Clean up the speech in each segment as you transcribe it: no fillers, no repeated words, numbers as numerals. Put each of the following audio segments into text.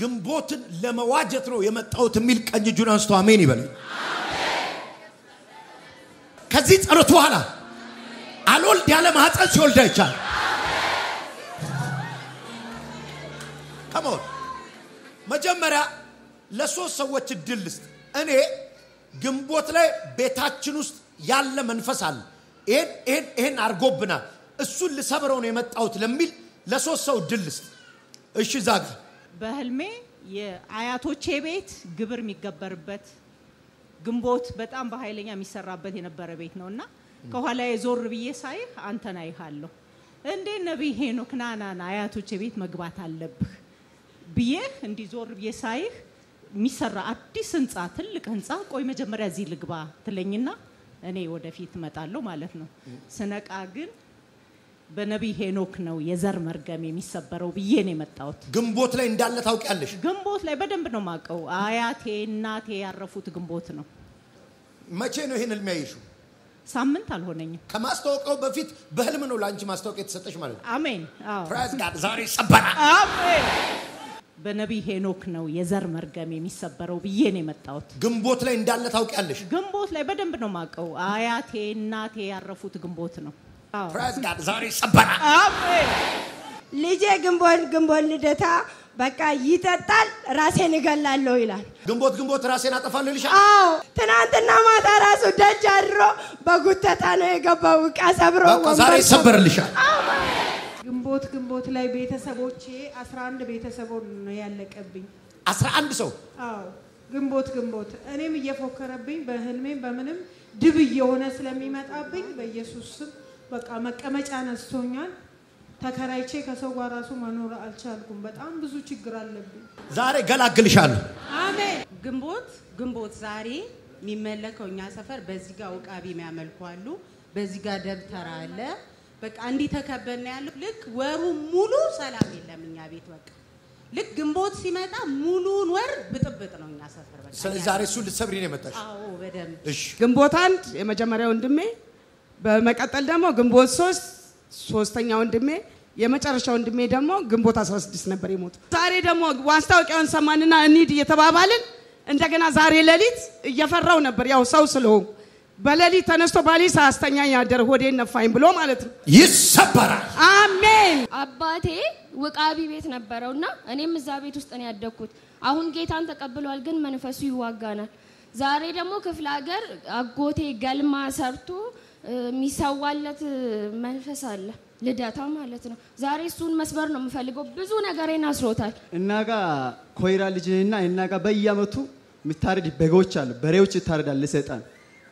ግንቦትን ለመዋጀት ነው የመጣሁት የሚል ቀኝ እጁን አንስቶ አሜን ይበል። ከዚህ ጸሎት በኋላ አልወልድ ያለ ማህፀን ሲወልድ አይቻል። ከሞት መጀመሪያ ለሶስት ሰዎች እድል ልስጥ። እኔ ግንቦት ላይ ቤታችን ውስጥ ያለ መንፈስ አለ። ይሄን አርጎብናል። እሱን ልሰብረው ነው የመጣሁት ለሚል ለሶስት ሰው እድል ልስጥ። እሺ ዛጋ በህልሜ የአያቶቼ ቤት ግብር የሚገበርበት ግንቦት በጣም በኃይለኛ የሚሰራበት የነበረ ቤት ነውና ከኋላ የዞር ብዬ ሳይህ አንተን አይሃለሁ እንዴ ነብይ ሄኖክ ናና አያቶቼ ቤት መግባት አለብህ ብዬ እንዲዞር ብዬ ሳይህ የሚሰራ አዲስ ህንጻ ትልቅ ህንጻ ቆይ መጀመሪያ እዚህ ልግባ ትለኝና እኔ ወደፊት መጣለሁ ማለት ነው። ስነቃ ግን በነብይ ሄኖክ ነው የዘር መርገም የሚሰበረው ብዬ ነው የመጣሁት። ግንቦት ላይ እንዳለ ታውቂያለሽ? ግንቦት ላይ በደንብ ነው ማቀው። አያቴ እናቴ ያረፉት ግንቦት ነው። መቼ ነው ይሄን ህልም ያይሽው? ሳምንት አልሆነኝም። ከማስተዋወቀው በፊት በህልም ነው ላንቺ ማስተዋወቅ የተሰጠሽ ማለት ነው። አሜን። አዎ ፕሬዝ ጋድ ዛሬ ሰበራ። አሜን። በነብይ ሄኖክ ነው የዘር መርገም የሚሰበረው ብዬ ነው የመጣሁት። ግንቦት ላይ እንዳለ ታውቂያለሽ? ግንቦት ላይ በደንብ ነው ማቀው። አያቴ እናቴ ያረፉት ግንቦት ነው። ፕሬዝ ጋድ ዛሬ ሰበራ። አሜን። ልጄ ግንቦት ልደታ በቃ ይጠጣል ራሴን እገላለሁ ይላል። ግንቦት ራሴን አጠፋለሁ ይልሻል? አዎ ትናንትና ማታ ራሱ ደጅ አድሮ በጉተታ ነው የገባው ቀሰብሮ ዛሬ ሰበርልሻል። ግንቦት ላይ ቤተሰቦቼ 11 ቤተሰቦች ነው ያለቀብኝ። 11 ሰው? አዎ ግንቦት እኔም እየፎከረብኝ በህልሜም በምንም ድብ እየሆነ ስለሚመጣብኝ በኢየሱስ ስም በቃ መቀመጫ ነስቶኛል። ተከራይቼ ከሰው ጋር ራሱ መኖር አልቻልኩም። በጣም ብዙ ችግር አለብኝ። ዛሬ ገላግልሻለሁ። አሜን። ግንቦት ዛሬ የሚመለከውኛ ሰፈር በዚህ ጋር ወቃቢ የሚያመልኩ በዚህ ጋር ደብተራ አለ። በቃ እንዲ ተከበነ ያለው ልክ ወሩ ሙሉ ሰላም የለምኛ ቤት በቃ ልክ ግንቦት ሲመጣ ሙሉን ወር ብጥብጥ ነውኛ ሰፈር በቃ። ስለዚህ ዛሬ እሱ ልትሰብሪ ነው የመጣሽ? አዎ በደም። እሺ ግንቦት 1 የመጀመሪያው ወንድሜ በመቀጠል ደግሞ ግንቦት 3 ሶስተኛው ወንድሜ የመጨረሻው ወንድሜ ደግሞ ግንቦት 16 ነበር የሞቱ። ዛሬ ደግሞ ዋስታውቂያውን ሰማንና እንሂድ እየተባባልን እንደገና ዛሬ ሌሊት እየፈራው ነበር ያው ሰው ስለሆንኩ በሌሊት ተነስቶ ባሊ ሳስተኛ ያደር ሆዴን ነፋኝ ብሎ ማለት ነው። ይሰበራል። አሜን። አባቴ ወቃቢ ቤት ነበረውና እኔም እዛ ቤት ውስጥ ነው ያደኩት። አሁን ጌታን ተቀብሏል ግን መንፈሱ ይዋጋናል። ዛሬ ደግሞ ክፍለ ሀገር አጎቴ ገልማ ሰርቶ ሚሳዋለት መንፈስ አለ ልዳታ ማለት ነው። ዛሬ እሱን መስበር ነው የምፈልገው። ብዙ ነገሬን አስሮታል። እናጋ ኮይራ ልጅና እናጋ በየአመቱ ምታረድ በጎች አሉ በሬዎች ይታረዳል ለሰይጣን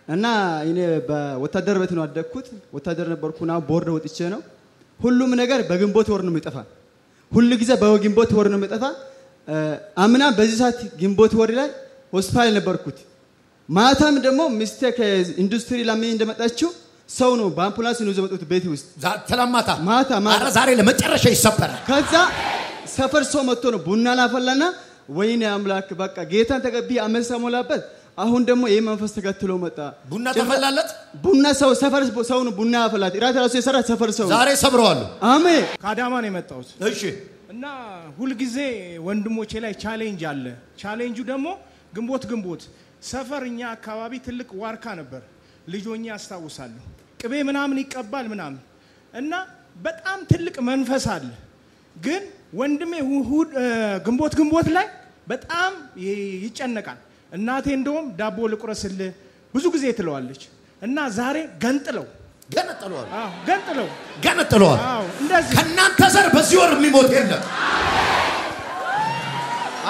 እና እኔ በወታደር ቤት ነው አደኩት። ወታደር ነበርኩና ቦርድ ወጥቼ ነው ሁሉም ነገር በግንቦት ወር ነው የሚጠፋ። ሁሉ ጊዜ በግንቦት ወር ነው የሚጠፋ። አምና በዚህ ሰዓት ግንቦት ወር ላይ ሆስፒታል ነበርኩት። ማታም ደግሞ ሚስቴክ ኢንዱስትሪ ለምን እንደመጣችው ሰው ነው በአምቡላንስ ነው ዘመጡት ቤት ውስጥ ተላማታ ማታ አረ ዛሬ ለመጨረሻ ይሰበራል። ከዛ ሰፈር ሰው መጥቶ ነው ቡና ላፈላና ወይኔ አምላክ በቃ ጌታን ተቀቢ አመሳ ሞላበት። አሁን ደግሞ ይሄ መንፈስ ተከትሎ መጣ። ቡና ተፈላለት። ቡና ሰው ሰፈር ሰው ነው ቡና ያፈላት ኢራት ራሱ የሰራ ሰፈር ሰው ዛሬ ሰብረዋል። አሜን። ካዳማ ነው የመጣሁት። እሺ እና ሁሉ ጊዜ ወንድሞቼ ላይ ቻሌንጅ አለ። ቻሌንጁ ደግሞ ግንቦት ሰፈርኛ አካባቢ ትልቅ ዋርካ ነበር። ልጆኛ አስተዋውሳለሁ ቅቤ ምናምን ይቀባል ምናምን እና በጣም ትልቅ መንፈስ አለ። ግን ወንድሜ ግንቦት ላይ በጣም ይጨነቃል። እናቴ እንደውም ዳቦ ልቁረስል ብዙ ጊዜ ትለዋለች እና ዛሬ ገንጥለው አዎ እንደዚህ ከናንተ ዘር በዚህ ወር የሚሞት የለም።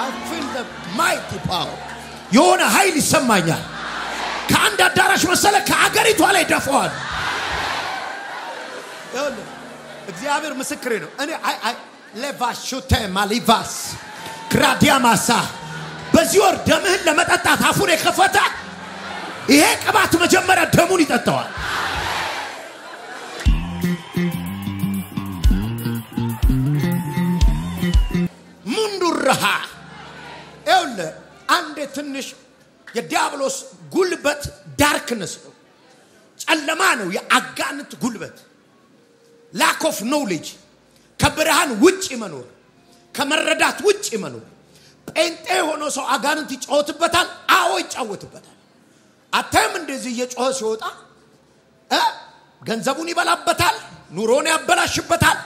I feel the mighty power የሆነ ኃይል ይሰማኛል። ከአንድ አዳራሽ መሰለ ከአገሪቷ ላይ ደፈዋል። እግዚአብሔር ምስክሬ ነው። እኔ ለቫሹቴ ማሊቫስ ግራዲያማሳ በዚህ ወር ደምህን ለመጠጣት አፉን የከፈተ ይሄ ቅባት መጀመሪያ ደሙን ይጠጣዋል። ሙንዱራሃ ኤውለ አንድ ትንሽ የዲያብሎስ ጉልበት ዳርክነስ ነው። ጨለማ ነው። የአጋንንት ጉልበት lack of knowledge ከብርሃን ውጪ መኖር ከመረዳት ውጪ መኖር ጴንጤ ሆኖ ሰው አጋንንት ይጫወትበታል አዎ ይጫወትበታል አታም እንደዚህ እየጮኸ ሲወጣ ገንዘቡን ይበላበታል ኑሮን ያበላሽበታል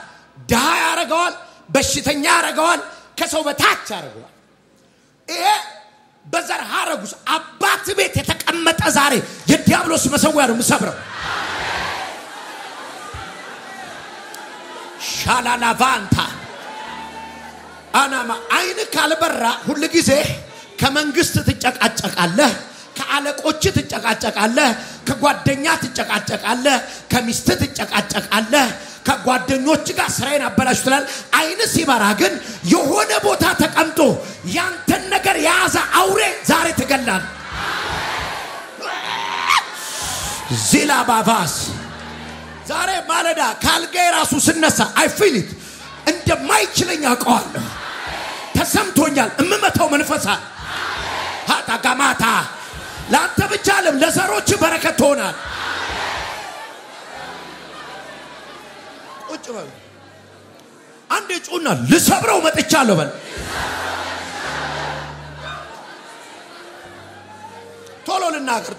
ዳሃ ያረጋዋል በሽተኛ ያረጋዋል ከሰው በታች ያረጋዋል ይሄ በዘር ሐረጉስ አባት ቤት የተቀመጠ ዛሬ የዲያብሎስ መሰዊያ ነው ምሰብረው ሻላላቫንታ አናማ አይን ካልበራ ሁሉ ጊዜ ከመንግስት ትጨቃጨቃለህ ከአለቆች ትጨቃጨቃለህ ከጓደኛ ትጨቃጨቃለህ ከሚስት ትጨቃጨቃለህ ከጓደኞች ጋር ስራዬን አበላሽ ትላል አይን ሲበራ ግን የሆነ ቦታ ተቀምጦ ያንተን ነገር ያዛ አውሬ ዛሬ ተገላል ዚላ ባቫስ ዛሬ ማለዳ ካልጋይ ራሱ ስነሳ አይ ፊል ኢት እንደማይችለኝ አውቀዋለሁ ተሰምቶኛል እምመታው መንፈሳ ሃታጋማታ ላንተ ብቻ አይደለም ለዘሮች በረከት ሆናል ቁጭ በል አንዴ ጩና ልሰብረው መጥቻለሁ በል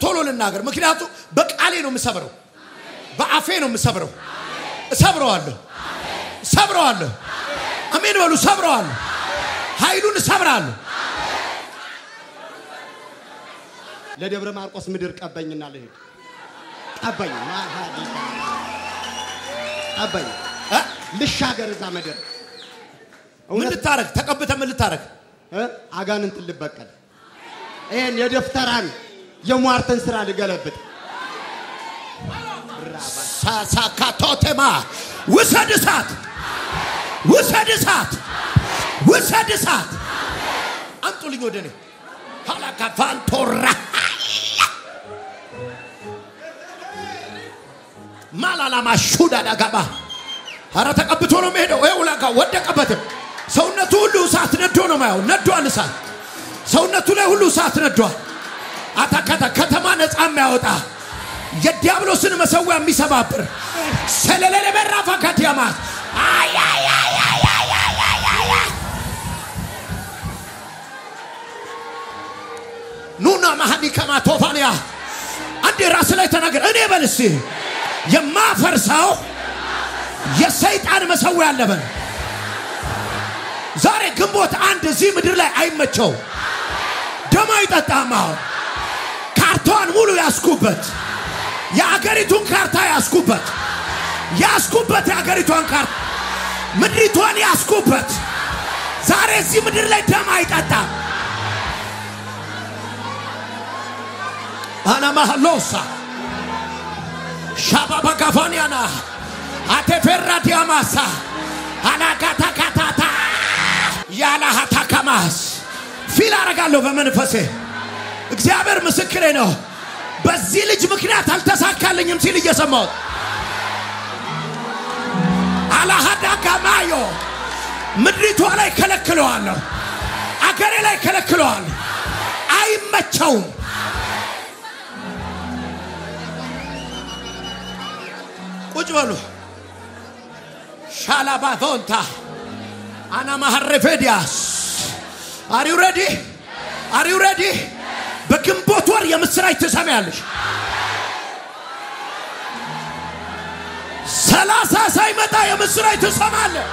ቶሎ ልናገር ምክንያቱም በቃሌ ነው የምሰብረው በአፌ ነው የምሰብረው ሰብረዋለሁ አሜን በሉ ሰብረዋለሁ ኃይሉን ሰብራለሁ ለደብረ ማርቆስ ምድር ቀበኝና ለሄድ ቀበኝ ማሃዲታ ቀበኝ ልሻገር እዛ ምድር ምን ልታረግ ተቀብተ ምን ልታረግ አጋንንት ልበቀል ይሄን የደፍተራን የሟርተን ስራ ልገለብጥ ሳሳካቶቴማ ውሰድ እሳት አምጡልኝ ወደኔ ሃላካፋንቶራ ማላላማ ሹዳ ዳጋባ አረ ተቀብቶ ነው የሚሄደው ወላጋ ወደቀበት ሰውነቱ ሁሉ እሳት ነዶ ነው ማየው ነዷል እሳት ሰውነቱ ላይ ሁሉ እሳት ነዷል አታካታ ከተማ ነፃ የሚያወጣ የዲያብሎስን መሰዊያ የሚሰባብር ሰለለለ በራፋ ካቲያማስ ኑና ማሃዲ ከማቶፋንያ አንዴ ራስ ላይ ተናገር እኔ በልሲ የማፈርሳው የሰይጣን መሰዊያ አለበን ዛሬ ግንቦት አንድ እዚህ ምድር ላይ አይመቸው ደማ ይጣጣማው ካርታን ሙሉ ያስኩበት የአገሪቱን ካርታ ያስኩበት የአገሪቱን ካርታ ምድሪቷን ያስኩበት ዛሬ እዚህ ምድር ላይ ደማ ይጣጣም አና ማህሎሳ ሻባባ ጋፋኒያና አተፈራቲያማሳ አናካታካታታ ያላሃታካማስ ፊል አረጋለሁ በመንፈሴ እግዚአብሔር ምስክሬ ነው በዚህ ልጅ ምክንያት አልተሳካልኝም ሲል እየሰማሁት አላሃዳጋማዮ ምድሪቷ ላይ ከለክለዋለሁ አገሬ ላይ ከለክለዋለሁ አይመቸውም ቁጭ በሉ ሻላባ ቮንታ አና ማህረፌዲያስ Are you ready? በግንቦት ወር የምስራች ትሰማያለሽ 30 ሳይመጣ የምስራች ትሰማለህ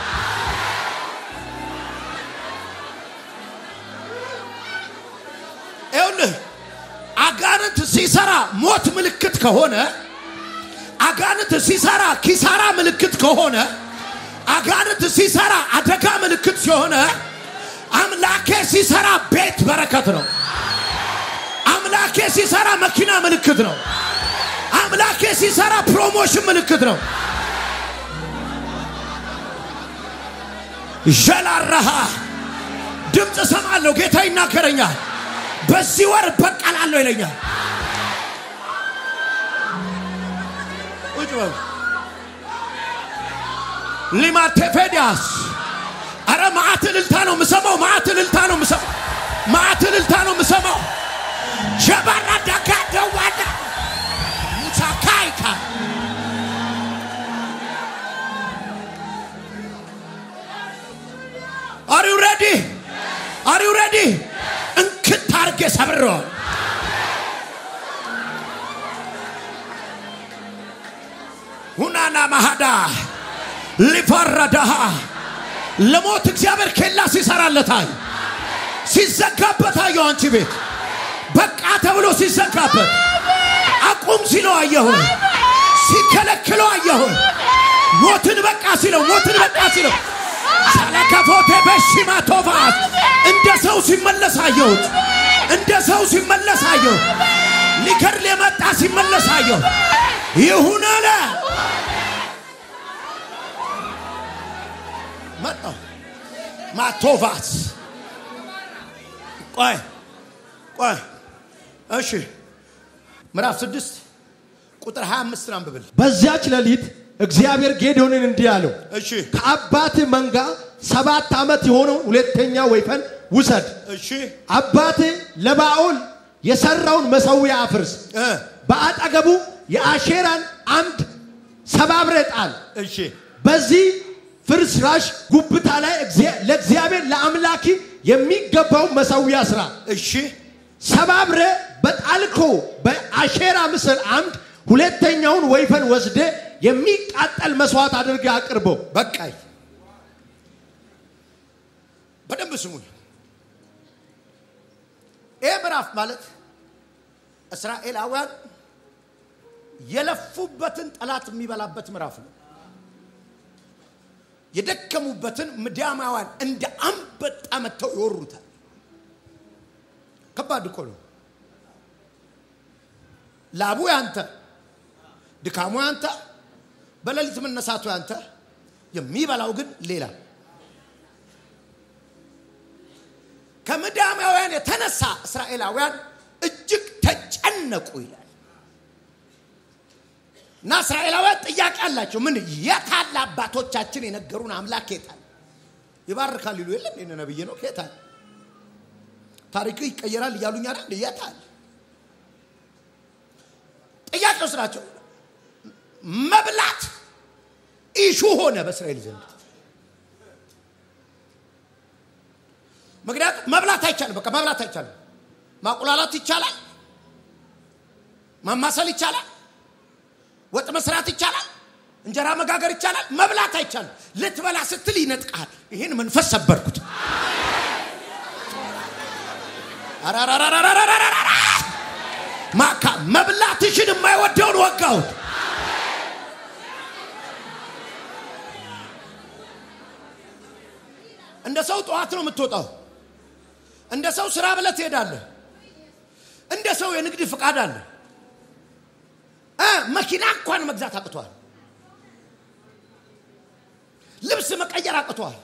ይኸውልህ አጋንንት ሲሰራ ሞት ምልክት ከሆነ አጋንንት ሲሰራ ኪሳራ ምልክት ከሆነ አጋንንት ሲሰራ አደጋ ምልክት ሲሆነ አምላኬ ሲሰራ ቤት በረከት ነው አምላኬ ሲሰራ መኪና ምልክት ነው አምላኬ ሲሰራ ፕሮሞሽን ምልክት ነው ጀላራሃ ድምጽ ሰማለሁ ጌታ ይናገረኛል በዚህ ወር በቀላለሁ ይለኛል ወጭው ሊማቴፌዲያስ አረ ማአትልልታ ነው ምሰማው ጀባራ ዳጋደዋዳ ሙታካይካ Are you ready? Are you ready? እንክታርገ ሰብሮ ሁናና ማሃዳ ሊፈረዳህ ለሞት እግዚአብሔር ከላ ሲሰራለታል ሲዘጋበት አየሁ አንቺ ቤት በቃ ተብሎ ሲዘጋበት አቁም ሲለው አየሁ ሲከለክለው አየሁ ሞትን በቃ ሲለው ሳላከፎቴ በሽማቶፋስ እንደ ሰው ሲመለስ አየሁ ሊከር ለመጣ ሲመለስ አየሁ ይሁን አለ መጣ ማቶፋስ ቆይ እሺ ምዕራፍ 6 ቁጥር 25 አንብብል በዚያች ሌሊት እግዚአብሔር ጌዴዎንን እንዲህ አለው እሺ ከአባት መንጋ 7 ዓመት የሆነው ሁለተኛ ወይፈን ውሰድ እሺ አባት ለባኦል የሰራውን መሠዊያ አፍርስ በአጠገቡ የአሼራን አምድ ሰባብረ ጣል እሺ በዚህ ፍርስራሽ ጉብታ ላይ ለእግዚአብሔር ለአምላኪ የሚገባው መሠዊያ ስራ እሺ ሰባብረ በጣልኮ በአሼራ ምስል አምድ ሁለተኛውን ወይፈን ወስደ የሚቃጠል መስዋዕት አድርገህ አቅርበው በቃይ በደንብ ስሙኝ ምዕራፍ ማለት እስራኤላውያን የለፉበትን ጠላት የሚበላበት ምዕራፍ ነው የደከሙበትን ምድያማውያን እንደ አንበጣ መተው ይወሩታል ከባድ እኮ ነው ላቡ ያንተ ድካሙ ያንተ በሌሊት መነሳቱ ያንተ የሚበላው ግን ሌላ ከምድያማውያን የተነሳ እስራኤላውያን እጅግ ተጨነቁ ይላል እና እስራኤላውያን ጥያቄ አላቸው ምን የታለ አባቶቻችን የነገሩን አምላክ የታለ ይባርካል ይሉ የለም እነ ነብይ ነው የታለ ታሪክ ይቀየራል ይያሉኛ አይደል የታለ ጥያቄው ስራቸው መብላት ኢሹ ሆነ በእስራኤል ዘንድ ምክንያቱም መብላት አይቻልም በቃ መብላት አይቻልም ማቁላላት ይቻላል ማማሰል ይቻላል ወጥ መስራት ይቻላል እንጀራ መጋገር ይቻላል መብላት አይቻልም ልትበላ ስትል ይነጥቃል ይሄን መንፈስ ሰበርኩት አራራራራራራራ ማካ መብላትሽን የማይወደውን ወጋውት እንደ ሰው ጧት ነው የምትወጣው እንደ ሰው ስራ ብለህ ትሄዳለህ እንደ ሰው የንግድ ፍቃድ አለ መኪና እንኳን መግዛት አቅቷል ልብስ መቀየር አቅቷል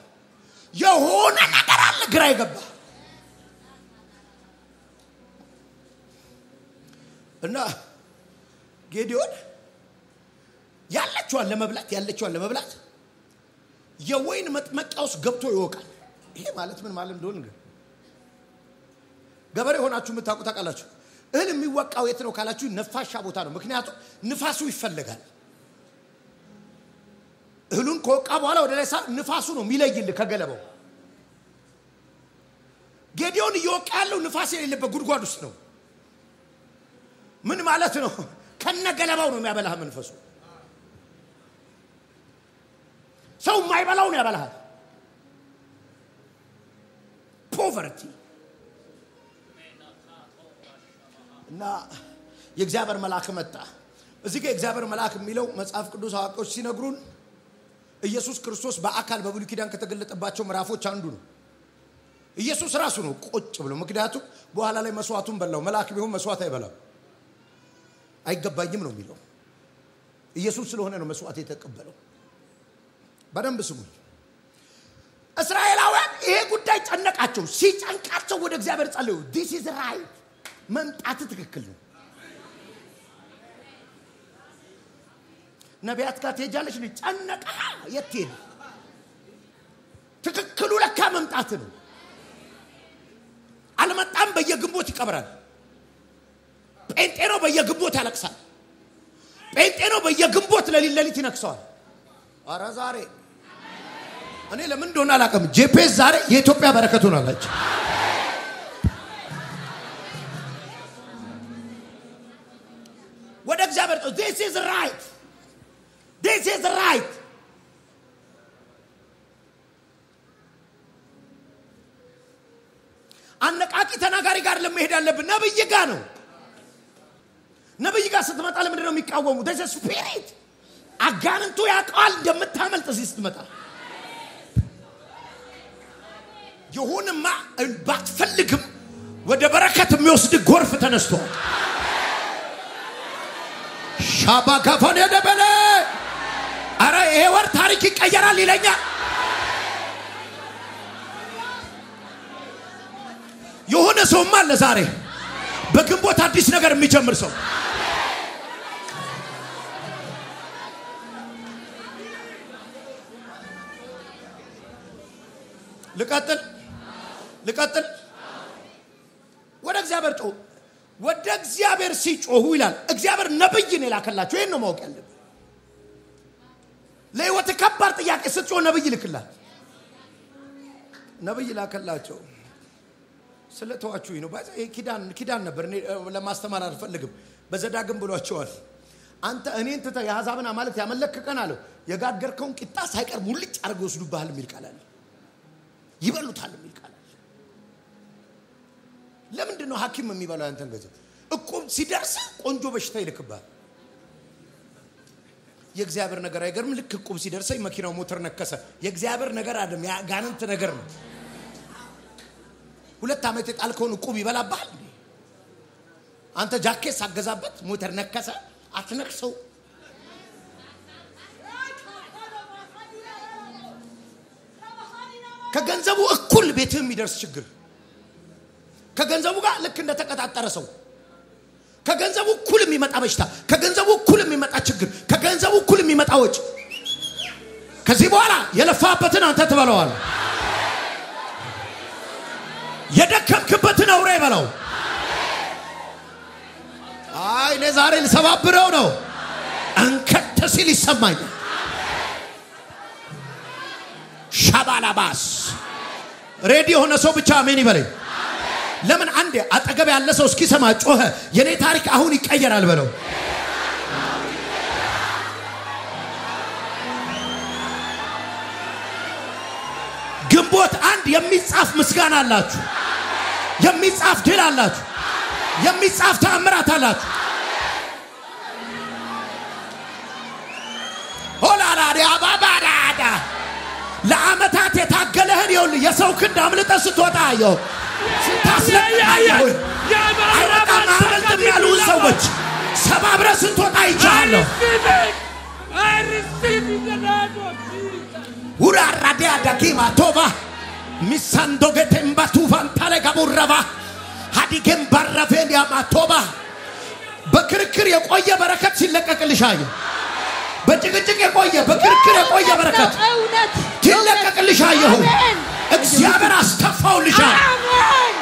የሆነ ነገር አለ ግራ ይገባ እና ጌዴዎን ያለችዋን ለመብላት የወይን መጥመቂያ ውስጥ ገብቶ ይወቃል ይሄ ማለት ምን ማለት እንደሆነ ገበሬ ሆናችሁ የምታውቁ ታውቃላችሁ እህል የሚወቃው የት ነው ካላችሁ ነፋሻ ቦታ ነው ምክንያቱም ንፋሱ ይፈልጋል እህሉን ከወቃ በኋላ ወደ ላይ ሳብ ንፋሱ ነው የሚለይልህ ከገለባው ጌዴዎን እየወቃ ያለው ንፋስ የሌለበት ጉድጓድ ውስጥ ነው ምን ማለት ነው ከነገለባው ነው የሚያበላህ መንፈሱ ሰው የማይበላው ነው ያበላሃል ፖቨርቲ እና የእግዚአብሔር መልአክ መጣ እዚህ ጋር የእግዚአብሔር መልአክ የሚለው መጽሐፍ ቅዱስ አዋቂዎች ሲነግሩን ኢየሱስ ክርስቶስ በአካል በብሉይ ኪዳን ከተገለጠባቸው ምዕራፎች አንዱ ነው ኢየሱስ ራሱ ነው ቁጭ ብሎ ምክንያቱም በኋላ ላይ መስዋዕቱን በላው መልአክ ቢሆን መስዋዕት አይበላም አይገባኝም ነው የሚለው ኢየሱስ ስለሆነ ነው መስዋዕት የተቀበለው በደንብ ስሙ እስራኤላውያን ይሄ ጉዳይ ጨነቃቸው ሲጨንቃቸው ወደ እግዚአብሔር ጸለዩ this is right መምጣት ትክክል ነው ነቢያት ጋር ትሄጃለሽ ጨነቃ የትሄድ ትክክሉ ለካ መምጣት ነው አልመጣም በየግንቦት ይቀበራል ጴንጤ ነው በየግንቦት ያለቅሳል ጴንጤ ነው በየግንቦት ለሊት ይነክሰዋል አረ ዛሬ እኔ ለምን እንደሆነ አላውቅም ጄፒኤስ ዛሬ የኢትዮጵያ በረከት ሆናለች this is right. This is right. አነቃቂ ተናጋሪ ጋር ለመሄድ ያለብን ነብይ ጋር ነው። ነብይ ጋር ስትመጣ ለምንድን ነው የሚቃወሙ? there's a spirit. አጋንንቱ ያውቃል እንደምታመልጥ ስትመጣ ይሁንማ ባትፈልግም ወደ በረከት የሚወስድ ጎርፍ ተነስቷል። ሻባካፎን ያደበለ አረ ይሄ ወር ታሪክ ይቀየራል ይለኛል። የሆነ ሰውማ አለ ዛሬ በግንቦት አዲስ ነገር የሚጀምር ሰው ልቀጥል ወደ እግዚአብሔር ጮሁ። ወደ እግዚአብሔር ሲጮሁ ይላል እግዚአብሔር ነብይን ይላከላቸው። ይሄን ነው ማወቅ ያለብን። ለህይወት ከባድ ጥያቄ ስትጮህ ነብይ ይልክላል። ነብይ ይላከላቸው ስለተዋቹኝ ነው። ባዛ ኪዳን ነበር ለማስተማር አልፈልግም። በዘዳግም ብሏቸዋል። አንተ እኔን ተተ ያዛብና ማለት ያመለከከን አለው የጋገርከውን ቂጣ ሳይቀር ሙልጭ አርገው ወስዱብሃል የሚል ቃል አለ። ይበሉታል የሚል ቃል አለ። ለምንድን ነው ሐኪም የሚባለው አንተን ገዘ እቁብ ሲደርስ ቆንጆ በሽታ ይልክባል። የእግዚአብሔር ነገር አይገርም? ልክ እቁብ ሲደርስ መኪናው ሞተር ነከሰ። የእግዚአብሔር ነገር አይደለም፣ ያጋንንት ነገር ነው። 2 ዓመት የጣልከውን እቁብ ይበላባል። አንተ ጃኬት ሳገዛበት ሞተር ነከሰ አትነክሰው። ከገንዘቡ እኩል ቤትህ የሚደርስ ችግር ከገንዘቡ ጋር ልክ እንደተቀጣጠረ ሰው ከገንዘቡ እኩል የሚመጣ በሽታ ከገንዘቡ እኩል የሚመጣ ችግር ከገንዘቡ እኩል የሚመጣ ወጭ ከዚህ በኋላ የለፋበትን አንተ ትበለዋል። የደከምክበትን አውሬ ይበላው። አይ ለዛሬ ልሰባብረው ነው አንከተ ሲል ይሰማኝ። ሻባላባስ ሬዲ ሆነ ሰው ብቻ አሜን ይበል። ለምን አንዴ አጠገብ ያለ ሰው እስኪሰማ ጮኸ የኔ ታሪክ አሁን ይቀየራል በለው። ግንቦት አንድ የሚጻፍ ምስጋና አላችሁ፣ የሚጻፍ ድል አላችሁ፣ የሚጻፍ ተአምራት አላችሁ። ሆላላ ዲያባባዳዳ ለአመታት የታገለህን ይሁን የሰው ክንድ አምልጠ ስትወጣ አየሁ። ታስለያየው አይወጣም ያሉ ሰዎች ሰባብረ ስትወጣ ይቻላል። ውራራ ዲያዳኪማ ቶባ ሚሳንዶ ገተምባ ቱፋንታለ ጋቡራባ ሀዲገም ባራፌል ያማቶባ በክርክር የቆየ በረከት ሲለቀቅልሻዩ በጭቅጭቅ የቆየ በክርክር የቆየ በረከት ሲለቀቅልሻዩ እግዚአብሔር አስተፋውልሻል። አሜን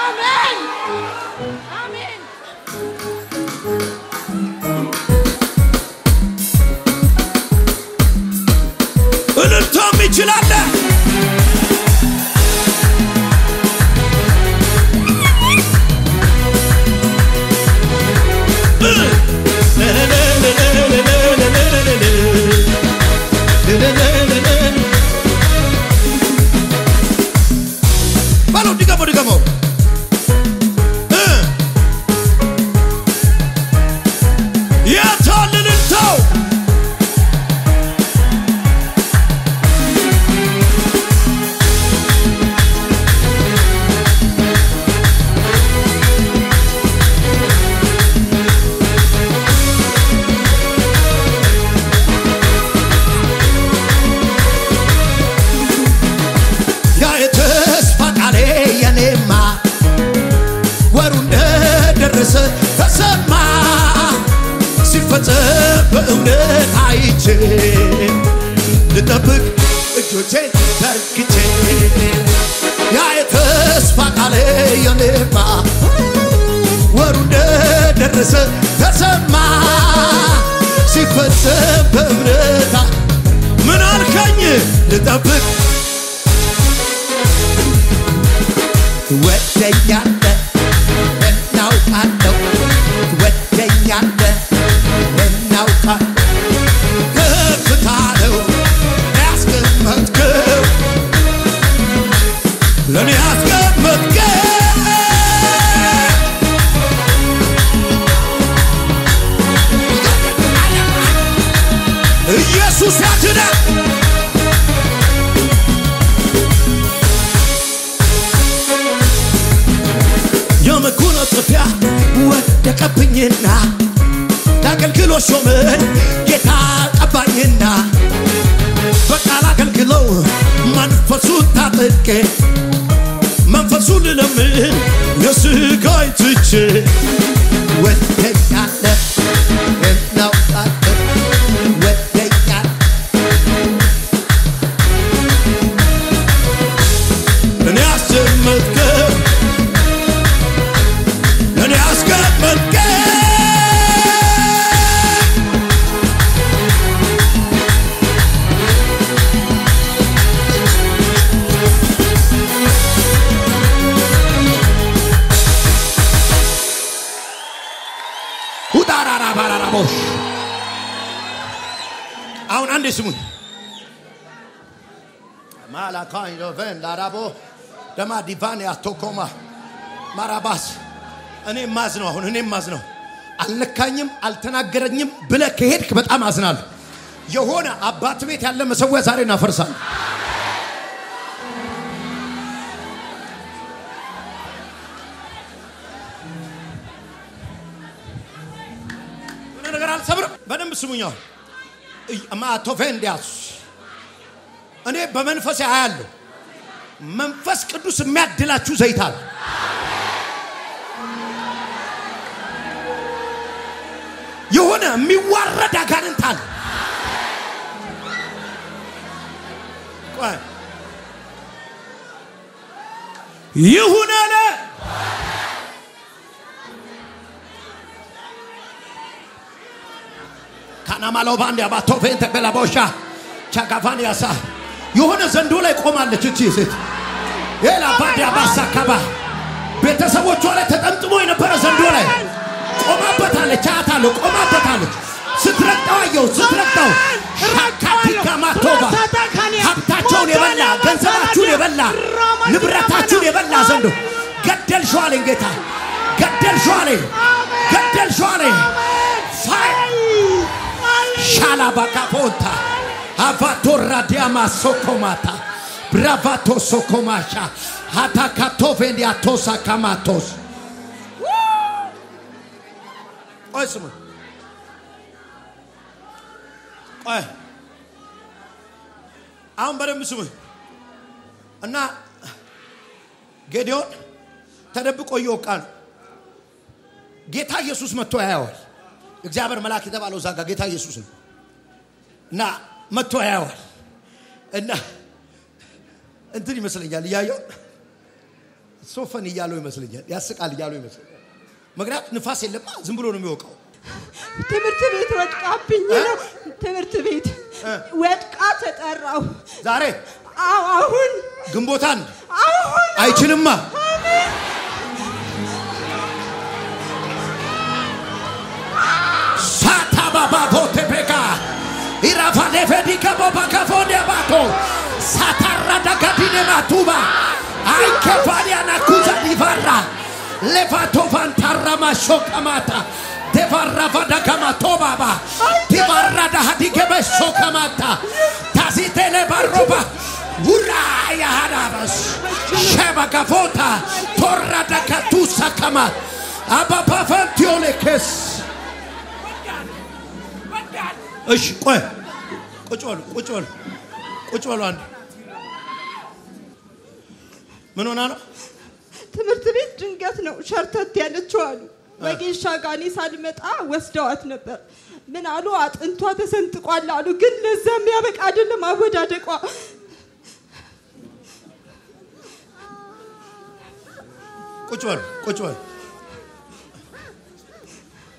አሜን አሜን። እልልታም ይችላል። ባለው ድገመው ያታልልልታው ተሰማ ሲፈጸም በእውነት አይቼ ልጠብቅ እጆቼን ዘርግቼ ያ የተስፋ ቃሌ የኔማ ወሩ እንደደረሰ ተሰማ ሲፈጸም በእውነት ምን አልከኝ ልጠብቅ ወደኛለ ናውቃለው ወደ ለኔ አስቀመጥከ ኢየሱስ ያድናል የመጎናጸፊያ ወደቀብኝና ለአገልግሎት ሾመኝ ጌታ ቀባኝና በቃል አገልግለው መንፈሱ ታጥቄ መንፈሱን ልለምን ለስጋይ ትቼ ወደኛለ እናውቃለ ወደኛለ ለኔ አስቀመጥከ ለኔ አስቀመጥከ ባራራቦሽ አሁን አንዴ ስሙኝ ማላካይ ሎቨን ዳራቦ ደማ ዲቫን ያቶኮማ ማራባስ እኔ ማዝነው አሁን እኔ ማዝነው አልነካኝም አልተናገረኝም ብለ ከሄድክ በጣም አዝናለሁ የሆነ አባት ቤት ያለ መሰዊያ ዛሬ እናፈርሳለን በደንብ ስሙኛው ማቶቬንዲያስ እኔ በመንፈስ ያያለሁ መንፈስ ቅዱስ የሚያድላችሁ ዘይታል የሆነ የሚዋረድ አጋንንታል ይሁን አለ ካናማለው ባንድ ያባቶ ቬንተ በላቦሻ ቻጋቫኒያሳ የሆነ ዘንዶ ላይ ቆማለች እቺ ሴት የላ ባንድ ያባሳ ካባ ቤተሰቦቿ ላይ ተጠምጥሞ የነበረ ዘንዶ ላይ ቆማበታለች አታለው ቆማበታለች ስትረግጠው አየው ስትረግጠው ሻካቲካ ማቶባ ሀብታቸውን የበላ ገንዘባቸውን የበላ ንብረታቸውን የበላ ዘንዶ ገደልሽው አለኝ ጌታ ገደልሽው አለኝ ገደልሽው አለኝ ሻላባካፖንታ አቫቶራ ዲያማ ሶኮማታ ብራቫቶ ሶኮማሻ ሃታካቶቬንዲያቶሳ ካማቶስ ቆይስሙ ቆይ አሁን በደንብ ስሙ እና ጌዲዮን ተደብቆ ይወቃል ጌታ ኢየሱስ መጥቶ ያያዋል እግዚአብሔር መልአክ የተባለው ዛጋ ጌታ ኢየሱስ ነው እና መጥቶ ያያዋል እና እንትን ይመስለኛል ያየው ሶፈን ይያለው ይመስለኛል ያስቃል ይያለው ይመስለኛል መግራት ንፋስ የለማ ዝም ብሎ ነው የሚወቀው ትምህርት ቤት ወድቃብኝ ነው ትምህርት ቤት ወድቃ ተጠራው ዛሬ አሁን ግንቦታን አይችልማ ሳታባባ ቦቴፔካ ኢራፋኔ ፌዲካ ቦባካፎኔ ባቶ ሳታራዳ ጋዲኔ ማቱባ አይከፋሊያና ኩዛ ዲቫራ ሌቫቶ ቫንታራማ ሾካማታ devarravada kama tobaba divarrada hadigebe sokamata tazitele barroba uraya harabas sheba gavota torrada katusa kama ababa fantiole kes እሺ ቆይ ቁጭ በሉ አንድ ምን ሆና ነው ትምህርት ቤት ድንገት ነው ሸርተት ያለችው አሉ ወጌሻ ጋኒ ሳልመጣ ወስደዋት ነበር ምን አሉ አጥንቷ ተሰንጥቋል አሉ ግን ለዛም ያበቃ አይደለም አወዳደቋ ቁጭ በሉ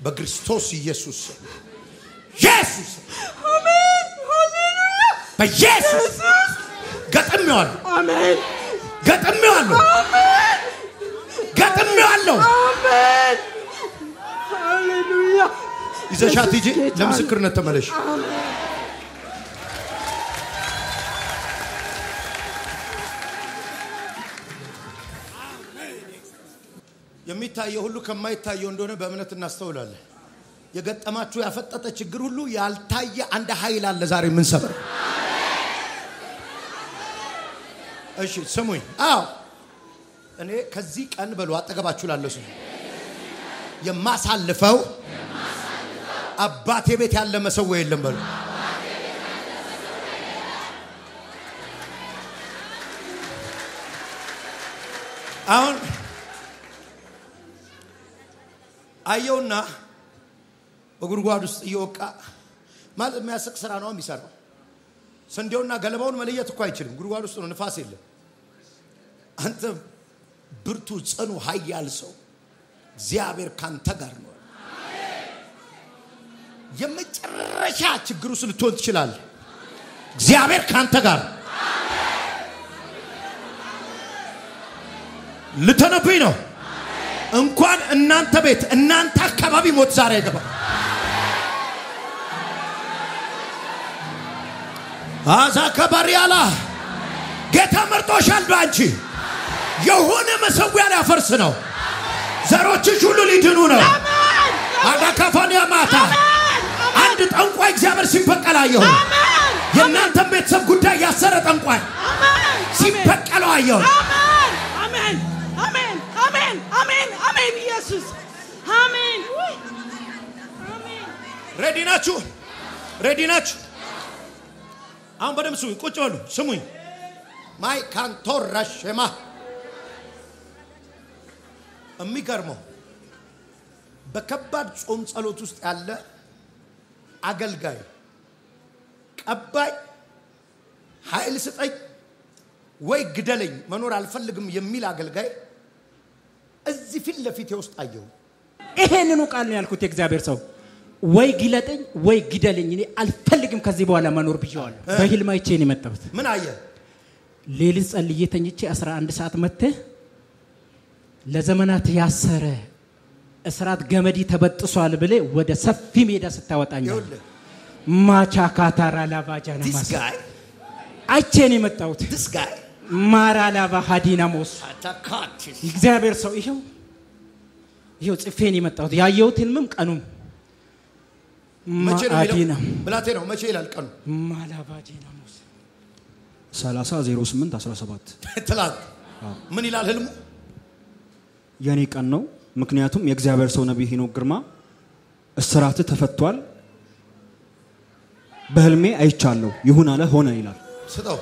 በክርስቶስ ኢየሱስ አሜን ሃሌሉያ በኢየሱስ ገጥሜዋለሁ አሜን ገጥሜዋለሁ አሜን ሃሌሉያ ይዘሻት ሂጂ ለምስክርነት ተመለሽ የሚታየው ሁሉ ከማይታየው እንደሆነ በእምነት እናስተውላለን የገጠማችሁ ያፈጠጠ ችግር ሁሉ ያልታየ አንድ ኃይል አለ ዛሬ ምን ሰበር እሺ ስሙኝ አዎ እኔ ከዚህ ቀን በሉ አጠገባችሁ ላለሱ የማሳልፈው አባቴ ቤት ያለ መሰዊያ የለም በሉ አሁን አየውና በጉርጓድ ውስጥ እየወቃ ማለት የሚያስቅ ስራ ነው የሚሰራው ስንዴውና ገለባውን መለየት እኮ አይችልም ጉርጓድ ውስጥ ነው ንፋስ የለም አንተ ብርቱ ጽኑ ኃያል ሰው እግዚአብሔር ካንተ ጋር ነው የመጨረሻ ችግሩ ልትሆን ትችላለህ እግዚአብሔር ካንተ ጋር ልተነብይ ነው እንኳን እናንተ ቤት እናንተ አካባቢ ሞት ዛሬ አይገባም አዛከባሪያላ ጌታ መርጦሻል ባንቺ የሆነ መሰዊያ ላይ አፈርስ ነው ዘሮችሽ ሁሉ ሊድኑ ነው አጋካፋኒያ ማታ አንድ ጠንቋይ እግዚአብሔር ሲበቀላየው የእናንተ ቤተሰብ ጉዳይ ያሰረ ጠንቋይ ሲበቀለው አየው አሜን አሜን አሜን አሜን አሜን ኢየሱስ አሜን አሜን ሬዲ ናችሁ አሁን በደም ስሙኝ ቁጭ በሉ ስሙኝ ማይ ካንቶር ረሽማ የሚገርመው በከባድ ጾም ጸሎት ውስጥ ያለ አገልጋይ ቀባይ ኃይል ስጠኝ ወይ ግደለኝ መኖር አልፈልግም የሚል አገልጋይ እዚህ ፊት ለፊት ውስጥ አየው ይሄንኑ ቃል ነው ያልኩት የእግዚአብሔር ሰው ወይ ግለጠኝ ወይ ግደለኝ እኔ አልፈልግም ከዚህ በኋላ መኖር ብዬዋለሁ በህልም አይቼ ነው የመጣሁት ምን አየ ሌሊት ጸልዬ ተኝቼ 11 ሰዓት መጥተ ለዘመናት ያሰረ እስራት ገመዲ ተበጥሷል ብለ ወደ ሰፊ ሜዳ ስታወጣኝ ማቻ ካታራ ላባጃና ማስ አይቼ ነው የመጣሁት this guy ማራላባ ሀዲናሞስ አታካትስ እግዚአብሔር ሰው ይሄው ጽፌን የመጣሁት ያየሁት ህልምም ቀኑም መቼ ነው ብላቴ ነው መቼ ይላል ቀኑ ማላባጂናሞስ 30:08:17 ትላንት ምን ይላል ህልሙ የኔ ቀን ነው ምክንያቱም የእግዚአብሔር ሰው ነብይ ሄኖክ ግርማ እስራት ተፈቷል በህልሜ አይቻለሁ ይሁን አለ ሆነ ይላል ስጠው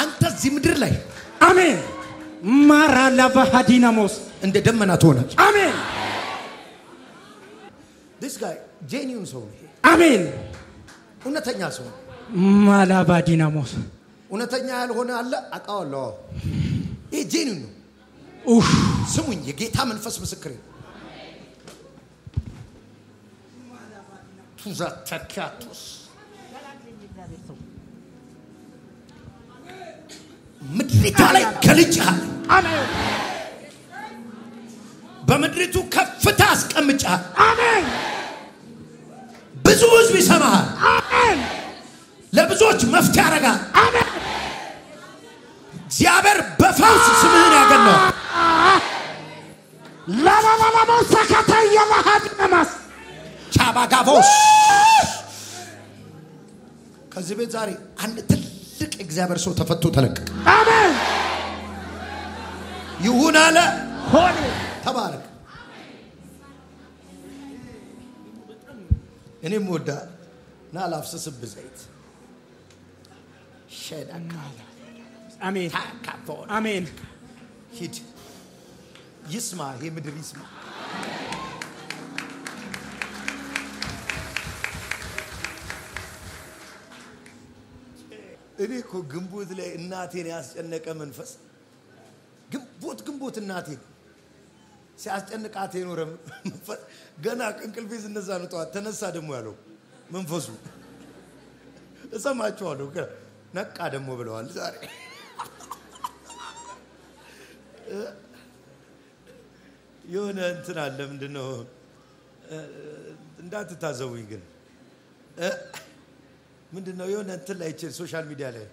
አንተ እዚህ ምድር ላይ አሜን ማራላባ ሀዲናሞስ እንደ ደመና ትሆናለህ አሜን this guy genuine ሰው አሜን እውነተኛ ሰው ማላባ ዲናሞስ እውነተኛ ያልሆነ አለ አቃዋለሁ ይሄ genuine ነው ስሙኝ የጌታ መንፈስ ምስክር ነው ቱዛታካቱስ ምድሪቷ ላይ ገልጭሃል አሜን በምድሪቱ ከፍታ አስቀምጫል አሜን ብዙ ህዝብ ይሰማሃል አሜን ለብዙዎች መፍትሄ ያደርጋል አሜን እግዚአብሔር በፈውስ ስምህን ያገናው ላላላላሞስ ሰከታየ ለሃዲናማስ ቻባጋቦስ ከዚህ ቤት ዛሬ አንድ ትልቅ እግዚአብሔር ሰው ተፈቶ ተለቀቀ አሜን ይሁን አለ ሆነ ተባረክ እኔም ወዳ ናላፍስስብ ዘይት ሸዳካ አሜን ታካፎን አሜን ሂድ ይስማ ይሄ ምድር ይስማ እኔ እኮ ግንቦት ላይ እናቴን ያስጨነቀ መንፈስ ግንቦት እናቴን ሲያስጨንቃት የኖረ መንፈስ ገና እንቅልፌ ዝነዛ ነው ጠዋት ተነሳ ደግሞ ያለው መንፈሱ እሰማቸዋለሁ ነቃ ደግሞ ብለዋል ዛሬ የሆነ እንትን አለ ምንድነው እንዳትታዘቡኝ ግን ምንድነው የሆነ እንትን ላይ ሶሻል ሚዲያ ላይ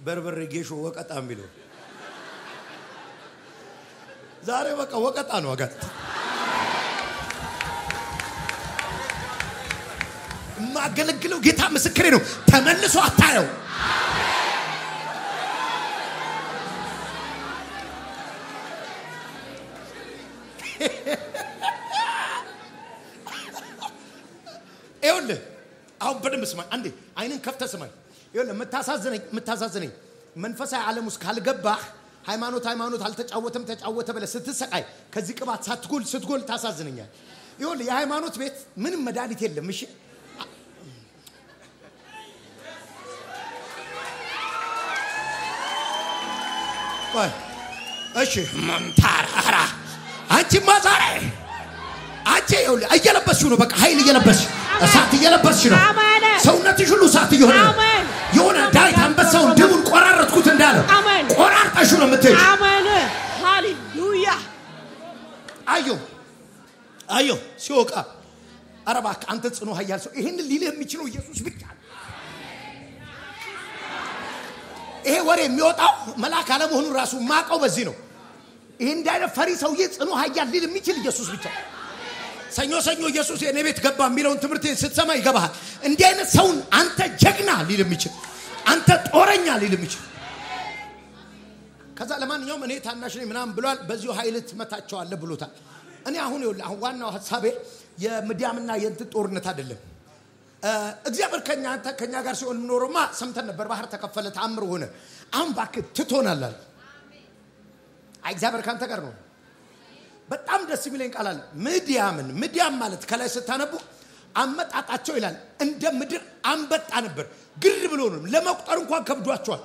በርበሬ ጌሾ ወቀጣ የሚለው ዛሬ በቃ ወቀጣ ነው አጋት ማገለግለው ጌታ ምስክሬ ነው ተመልሶ አታየው ኤውል አሁን በደንብ ስማ አንዴ አይንን ከፍተ ስማኝ ይኸውልህ መታሳዝነኝ መንፈሳዊ ዓለም ውስጥ ካልገባህ ሃይማኖት አልተጫወተም ተጫወተ ብለህ ስትሰቃይ ከዚህ ቅባት ስትጎል ታሳዝነኛል ይኸውልህ የሃይማኖት ቤት ምንም መድኃኒት የለም እሺ እሺ ማምታራ አንቺ ማዛሬ አንቺ ይኸውልህ እየለበስሽ ነው በቃ ኃይል እየለበስሽ እሳት እየለበስሽ ነው ሰውነትሽ ሁሉ እሳት እየሆነ ነው የሆነ ዳዊት አንበሳውን ድቡን ቆራረጥኩት እንዳለ ቆራርጠሽ ነው የምትሄጂ አሜን ሃሌሉያ አዮ ሲወቃ አረባክ አንተ ጽኑ ኃያል ሰው ይሄን ሊልህ የሚችለው ኢየሱስ ብቻ ነው ይሄ ወሬ የሚወጣው መልአክ አለመሆኑን ራሱ ማቀው በዚህ ነው ይሄ እንዳይነ ፈሪ ሰውዬ ጽኑ ኃያል ሊል የሚችል ኢየሱስ ብቻ ሰኞ ኢየሱስ የኔ ቤት ገባ የሚለውን ትምህርት ስትሰማ ይገባሃል እንዲህ አይነት ሰውን አንተ ጀግና ሊል የሚችል አንተ ጦረኛ ሊል የሚችል ከዛ ለማንኛውም እኔ ታናሽ ነኝ ምናምን ብሏል በዚሁ ኃይል ትመታቸዋለህ ብሎታል እኔ አሁን ዋናው ሐሳቤ የምድያምና የእንት ጦርነት አይደለም እግዚአብሔር ከኛ ጋር ሲሆን ኖሮማ ሰምተን ነበር ባህር ተከፈለ ተአምር ሆነ አሁን ባክ ትቶናል እግዚአብሔር ካንተ ጋር ነው በጣም ደስ የሚለኝ ቃል አለ ምድያም ማለት ከላይ ስታነቡ አመጣጣቸው ይላል እንደ ምድር አንበጣ ነበር ግር ብሎ ነው ለመቁጠር እንኳን ከብዷቸዋል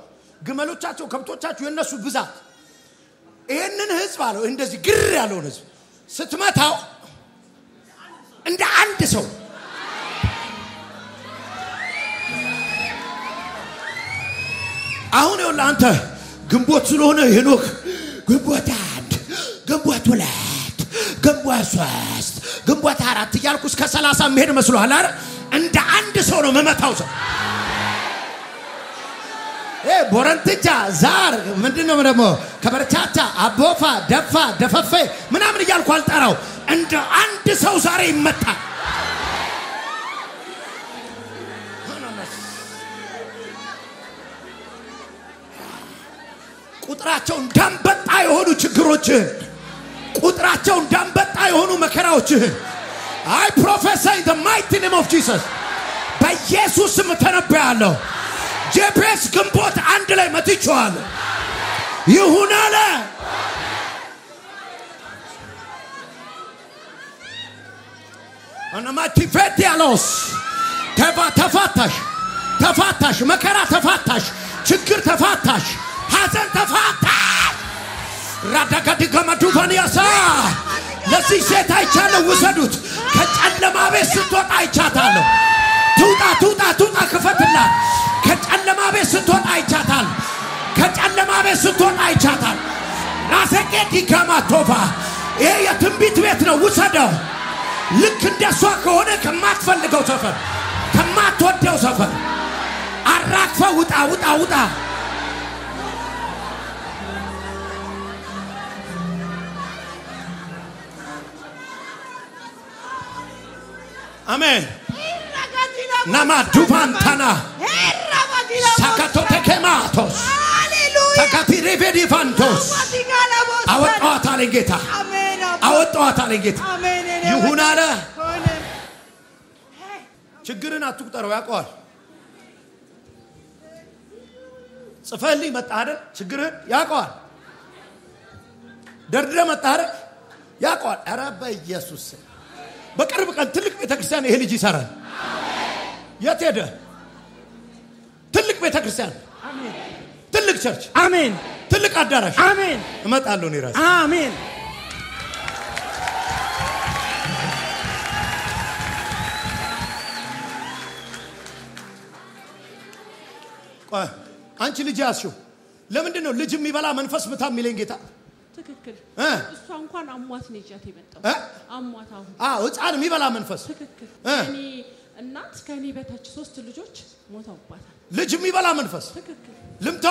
ግመሎቻቸው ከብቶቻቸው የነሱ ብዛት ይሄንን ህዝብ አለው እንደዚህ ግር ያለውን ህዝብ ስትመታው እንደ አንድ ሰው አሁን ይኸውልህ አንተ ግንቦት ስለሆነ ሄኖክ ግንቦት 1 ግንቦት 2 ግንቦት 3 ግንቦት 4 እያልኩ እስከ 30 መሄድ መስሎሃል አይደል እንደ አንድ ሰው ነው መመታው ሰው ቦረንትቻ ዛር ምንድነው ደግሞ ከበርቻቻ አቦፋ ደፈፈ ምናምን እያልኩ አልጠራው እንደ አንድ ሰው ዛሬ ይመታል ቁጥራቸው እንዳንበጣ የሆኑ ችግሮች ቁጥራቸው እንዳንበጣ የሆኑ መከራዎች I prophesy in the mighty name of Jesus በኢየሱስ ስም ተነብያለሁ ጄፒኤስ ግንቦት 1 ላይ መጥቻለሁ ይሁን አለ أنا ما تفتي علوس تفاتش مكرا تفاتش شكر تفاتش حزن تفاتش رادك ديكما دوفانياسا لسي سيت አይቻለሁ ወሰዱት ከጨለማ ቤት ስትወጣ አይቻታለሁ ቱጣ ከፈትላ ከጨለማ ቤት ስትወጣ አይቻታለሁ ከጨለማ ቤት ስትወጣ አይቻታለሁ ራሰቄ ዲካማ ቶፋ ይሄ የትንቢት ቤት ነው ወሰደው ልክ እንደሷ ከሆነ ከማትፈልገው ሰፈር ከማትወደው ሰፈር አራክፈ ውጣ አሜን ናማ ዱፋንታና ሳካቶቴ ኬማቶስ ታካቲ ሬቬዲ ፋንቶስ አወጣዋት አለኝ ጌታ ይሁን አለ ችግርን አትቁጠረው ያውቀዋል ጽፈልኝ መጣ አይደል ችግርን ያውቀዋል ደርድረ መጣ አይደል ያውቀዋል ኧረ በኢየሱስ በቅርብ ቀን ትልቅ ቤተክርስቲያን ይሄ ልጅ ይሰራል የት ሄደ ትልቅ ቤተክርስቲያን አሜን ትልቅ ቸርች አሜን ትልቅ አዳራሽ አሜን እመጣለሁ ነው ራስ አሜን አንቺ ልጅ ያስሽው ለምንድን ነው ልጅ የሚበላ መንፈስ ምታ የሚለኝ ጌታ ትክክል እሷ እንኳን አሟት ነው ይጫት የመጣው አሟት ህፃን የሚበላ መንፈስ ትክክል እኔ እናት ከኔ በታች 3 ልጆች ሞተውባታል ልጅ የሚበላ መንፈስ ትክክል ልምታ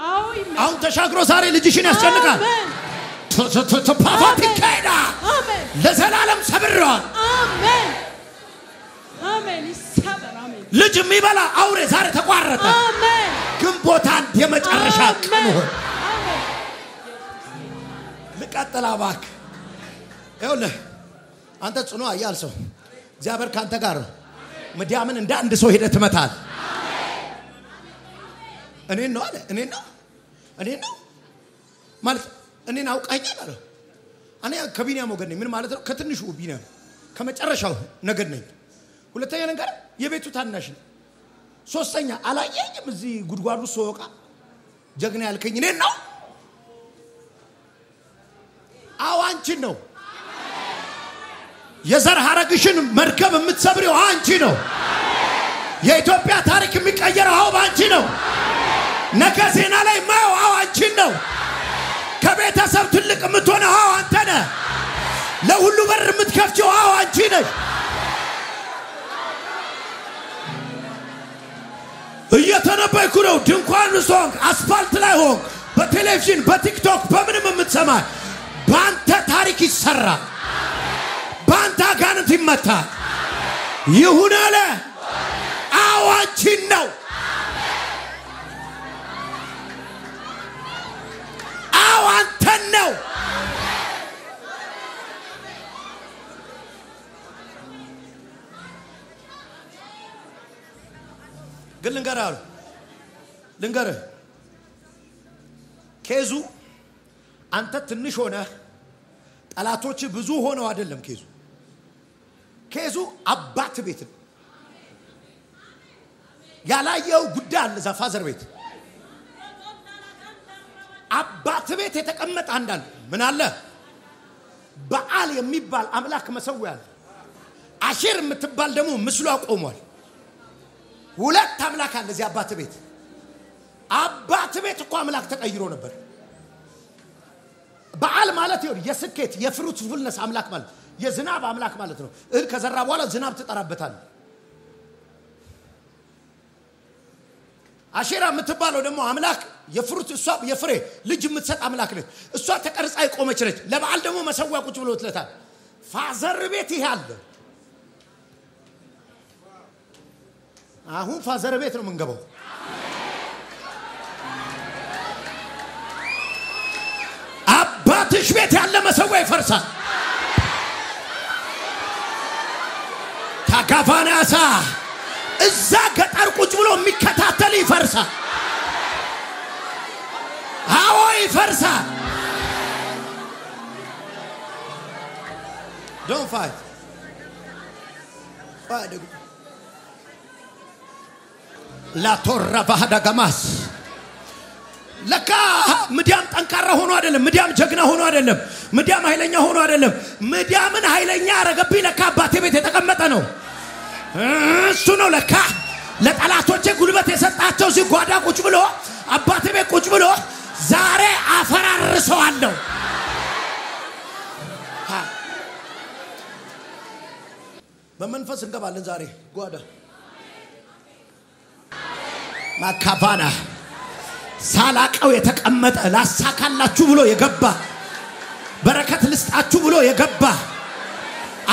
አዎ አሁን ተሻግሮ ዛሬ ልጅሽን ያስጨንቃል ፓፋት ይካሄዳ ለዘላለም ሰብረዋል አሜን አሜን ይሰበር አሜን ልጅ የሚበላ አውሬ ዛሬ ተቋረጠ አሜን ግንቦት አንድ የመጨረሻ ቀን ሆነ ልቀጥል አባክ ይኸውልህ አንተ ጽኑ አያል ሰው እግዚአብሔር ካንተ ጋር ነው ምድያምን እንደ አንድ ሰው ሄደህ ትመታል እኔን ነው አለ እኔን ነው ማለት እኔን አውቃኛል አለ እኔ ከቢንያም ወገን ነኝ ምን ማለት ነው ከትንሹ ቢንያም ከመጨረሻው ነገድ ነኝ ሁለተኛ ነገር የቤቱ ታናሽ ነኝ ሶስተኛ አላየኝም እዚህ ጉድጓዱ ሶቃ ጀግና ያልከኝ እኔን ነው አዋንቺን ነው የዘር ሐረግሽን መርከብ የምትሰብሪው አንቺ ነው የኢትዮጵያ ታሪክ የሚቀየረው አንቺ ነው ነገ ዜና ላይ ማው አንቺን ነው ከቤተሰብ ትልቅ የምትሆነው አንተ ነህ ለሁሉ በር የምትከፍቺው አንቺ ነሽ እየተነበይኩ ነው ድንኳን ሶንግ አስፋልት ላይ ሆንክ በቴሌቪዥን በቲክቶክ በምንም የምትሰማ ባንተ ታሪክ ይሰራ ባንተ አጋንንት ይመታ ይሁን አለ አዋንቺን ነው አዋንተን ነው ግን ልንገርህ ኬዙ አንተ ትንሽ ሆነ ጠላቶች ብዙ ሆነው አይደለም ኬዙ አባት ቤት ያላየው ጉዳይ አለ ዛፋዘር ቤት አባት ቤት የተቀመጠ አንዳንድ ምን አለ በዓል የሚባል አምላክ መሰዊያ አለ አሼር የምትባል ደግሞ ምስሉ አቆሟል ሁለት አምላክ አለ እዚህ አባት ቤት እኮ አምላክ ተቀይሮ ነበር በዓል ማለት ይሁን የስኬት የፍሩትፉልነስ አምላክ ማለት የዝናብ አምላክ ማለት ነው እህል ከዘራ በኋላ ዝናብ ተጠራበታል አሼራ የምትባለው ደግሞ አምላክ የፍሩት እሷ የፍሬ ልጅ የምትሰጥ አምላክ ነች እሷ ተቀርጻ ይቆመች ነች ለበዓል ደግሞ መሰዊያ ቁጭ ብሎትለታል ፋዘር ቤት ይያለ አሁን ፋዘር ቤት ነው መንገባው አባትሽ ቤት ያለ መሰዊያ ይፈርሳል ታካፋናሳ እዛ ገጠር ቁጭ ብሎ የሚከታተል ይፈርሳል አዎ ይፈርሳል don't fight la torra bahada gamas ለካ ምድያም ጠንካራ ሆኖ አይደለም ምድያም ጀግና ሆኖ አይደለም ምድያም ኃይለኛ ሆኖ አይደለም ምድያምን ኃይለኛ አረገብኝ ለካ አባቴ ቤት የተቀመጠ ነው እሱ ነው ለካ ለጠላቶቼ ጉልበት የሰጣቸው ሲጓዳ ቁጭ ብሎ አባቴ ቤት ቁጭ ብሎ ዛሬ አፈራርሰዋለሁ በመንፈስ እንገባለን ዛሬ ጓዳ ማካፋና ሳላቀው የተቀመጠ ላሳካላችሁ ብሎ የገባ በረከት ልስጣችሁ ብሎ የገባ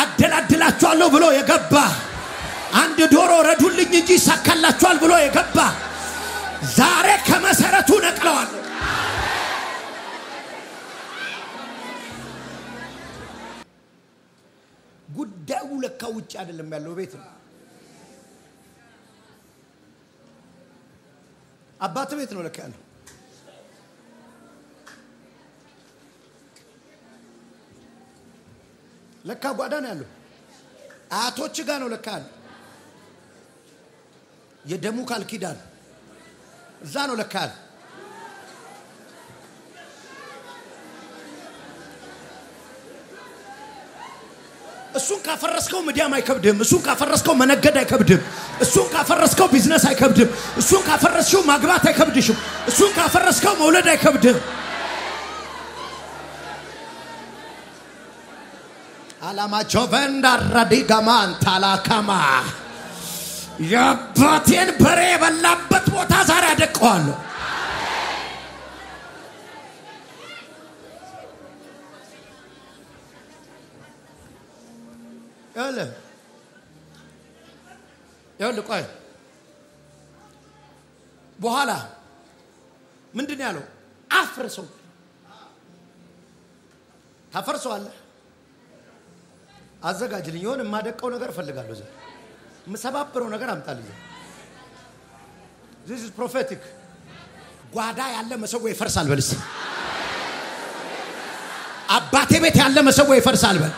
አደላድላችኋለሁ ብሎ የገባ አንድ ዶሮ ረዱልኝ እንጂ ሳካላችኋል ብሎ የገባ ዛሬ ከመሰረቱ ነቅለዋል ጉዳዩ ለካ ውጭ አይደለም ያለው ቤት ነው አባት ቤት ነው ለካ ያለው ለካ ጓዳ ነው ያለው አያቶች ጋር ነው ለካ ያለው የደሙ ቃል ኪዳን እዛ ነው ለካ ያለው እሱን ካፈረስከው ምድያም አይከብድም እሱን ካፈረስከው መነገድ አይከብድም እሱን ካፈረስከው ቢዝነስ አይከብድም እሱን ካፈረስከው ማግባት አይከብድሽም እሱን ካፈረስከው መውለድ አይከብድም አላማ ጆቨንዳ ራዲጋማን ታላካማ ያባቴን በሬ በላበት ቦታ ዛሬ አደቀዋለሁ يلا ቆይ በኋላ ምንድነው ያለው አፍርሰው ታፈርሰዋለህ አዘጋጅልኝ የሆነ ማደቀው ነገር ፈልጋለሁ ዘ መሰባበረው ነገር አምጣልኝ this is prophetic ጓዳ ያለ መሰው ይፈርሳል በልስ አባቴ ቤት ያለ መሰው ይፈርሳል በል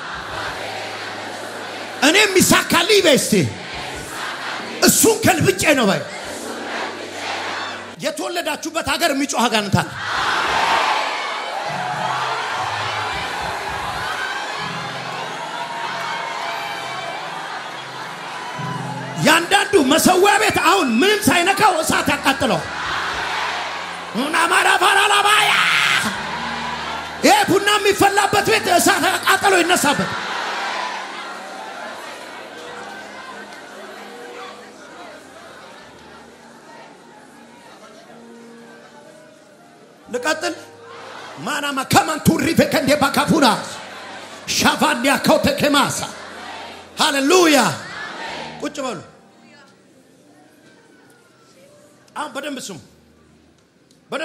እኔም ይሳካልኝ በስቲ እሱን ከልብጬ ነው ባይ የተወለዳችሁበት ሀገር የሚጮህ አጋንንታል ያንዳንዱ መሰዊያ ቤት አሁን ምንም ሳይነካው እሳት ያቃጥለው እና ማራፋራላባያ ቡና የሚፈላበት ቤት እሳት ያቃጥለው ይነሳበት لقاتل ما أنا ما كمان توري في كندي بكافونا شافانيا كوت كماسا هاللويا كوتش بقول بدن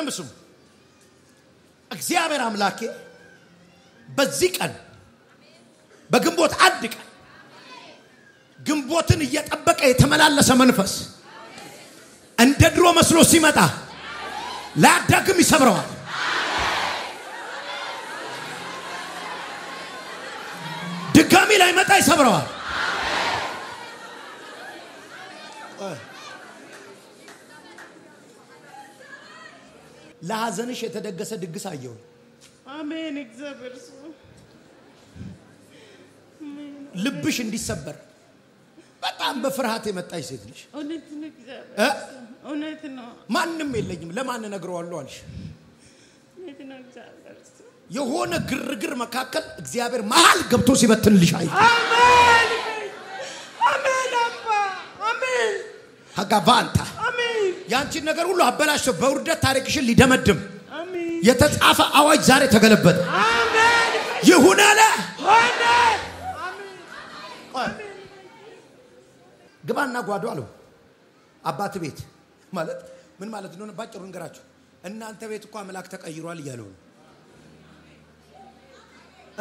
بسم እግዚአብሔር አምላኬ በዚህ ቀን በግንቦት አንድ ቀን ግንቦትን እየጠበቀ የተመላለሰ መንፈስ እንደ ድሮ መስሎ ሲመጣ ላዳግም ይሰብረዋል ድጋሚ ላይ መጣ ይሰብረዋል ለሐዘንሽ የተደገሰ ድግስ አየው አሜን እግዚአብሔር ልብሽ እንዲሰበር በጣም በፍርሃት የመጣች ሴት ልጅ እውነት ነው ማንንም የለኝም ለማን ነግረዋለሁ አልሽ የሆነ ግርግር መካከል እግዚአብሔር መሃል ገብቶ ሲበትንልሽ አይ አሜን አሜን አባ አሜን ሀጋባንታ ያንቺ ነገር ሁሉ አበላሽቶ በውርደት ታሪክሽን ሊደመድም የተጻፈ አዋጅ ዛሬ ተገለበጠ አሜን ይሁን አለ ሆነ አሜን ግባና ጓዶ አለው አባት ቤት ማለት ምን ማለት ነው ባጭሩ እንገራችሁ እናንተ ቤት እኮ አምላክ ተቀይሯል ይያለው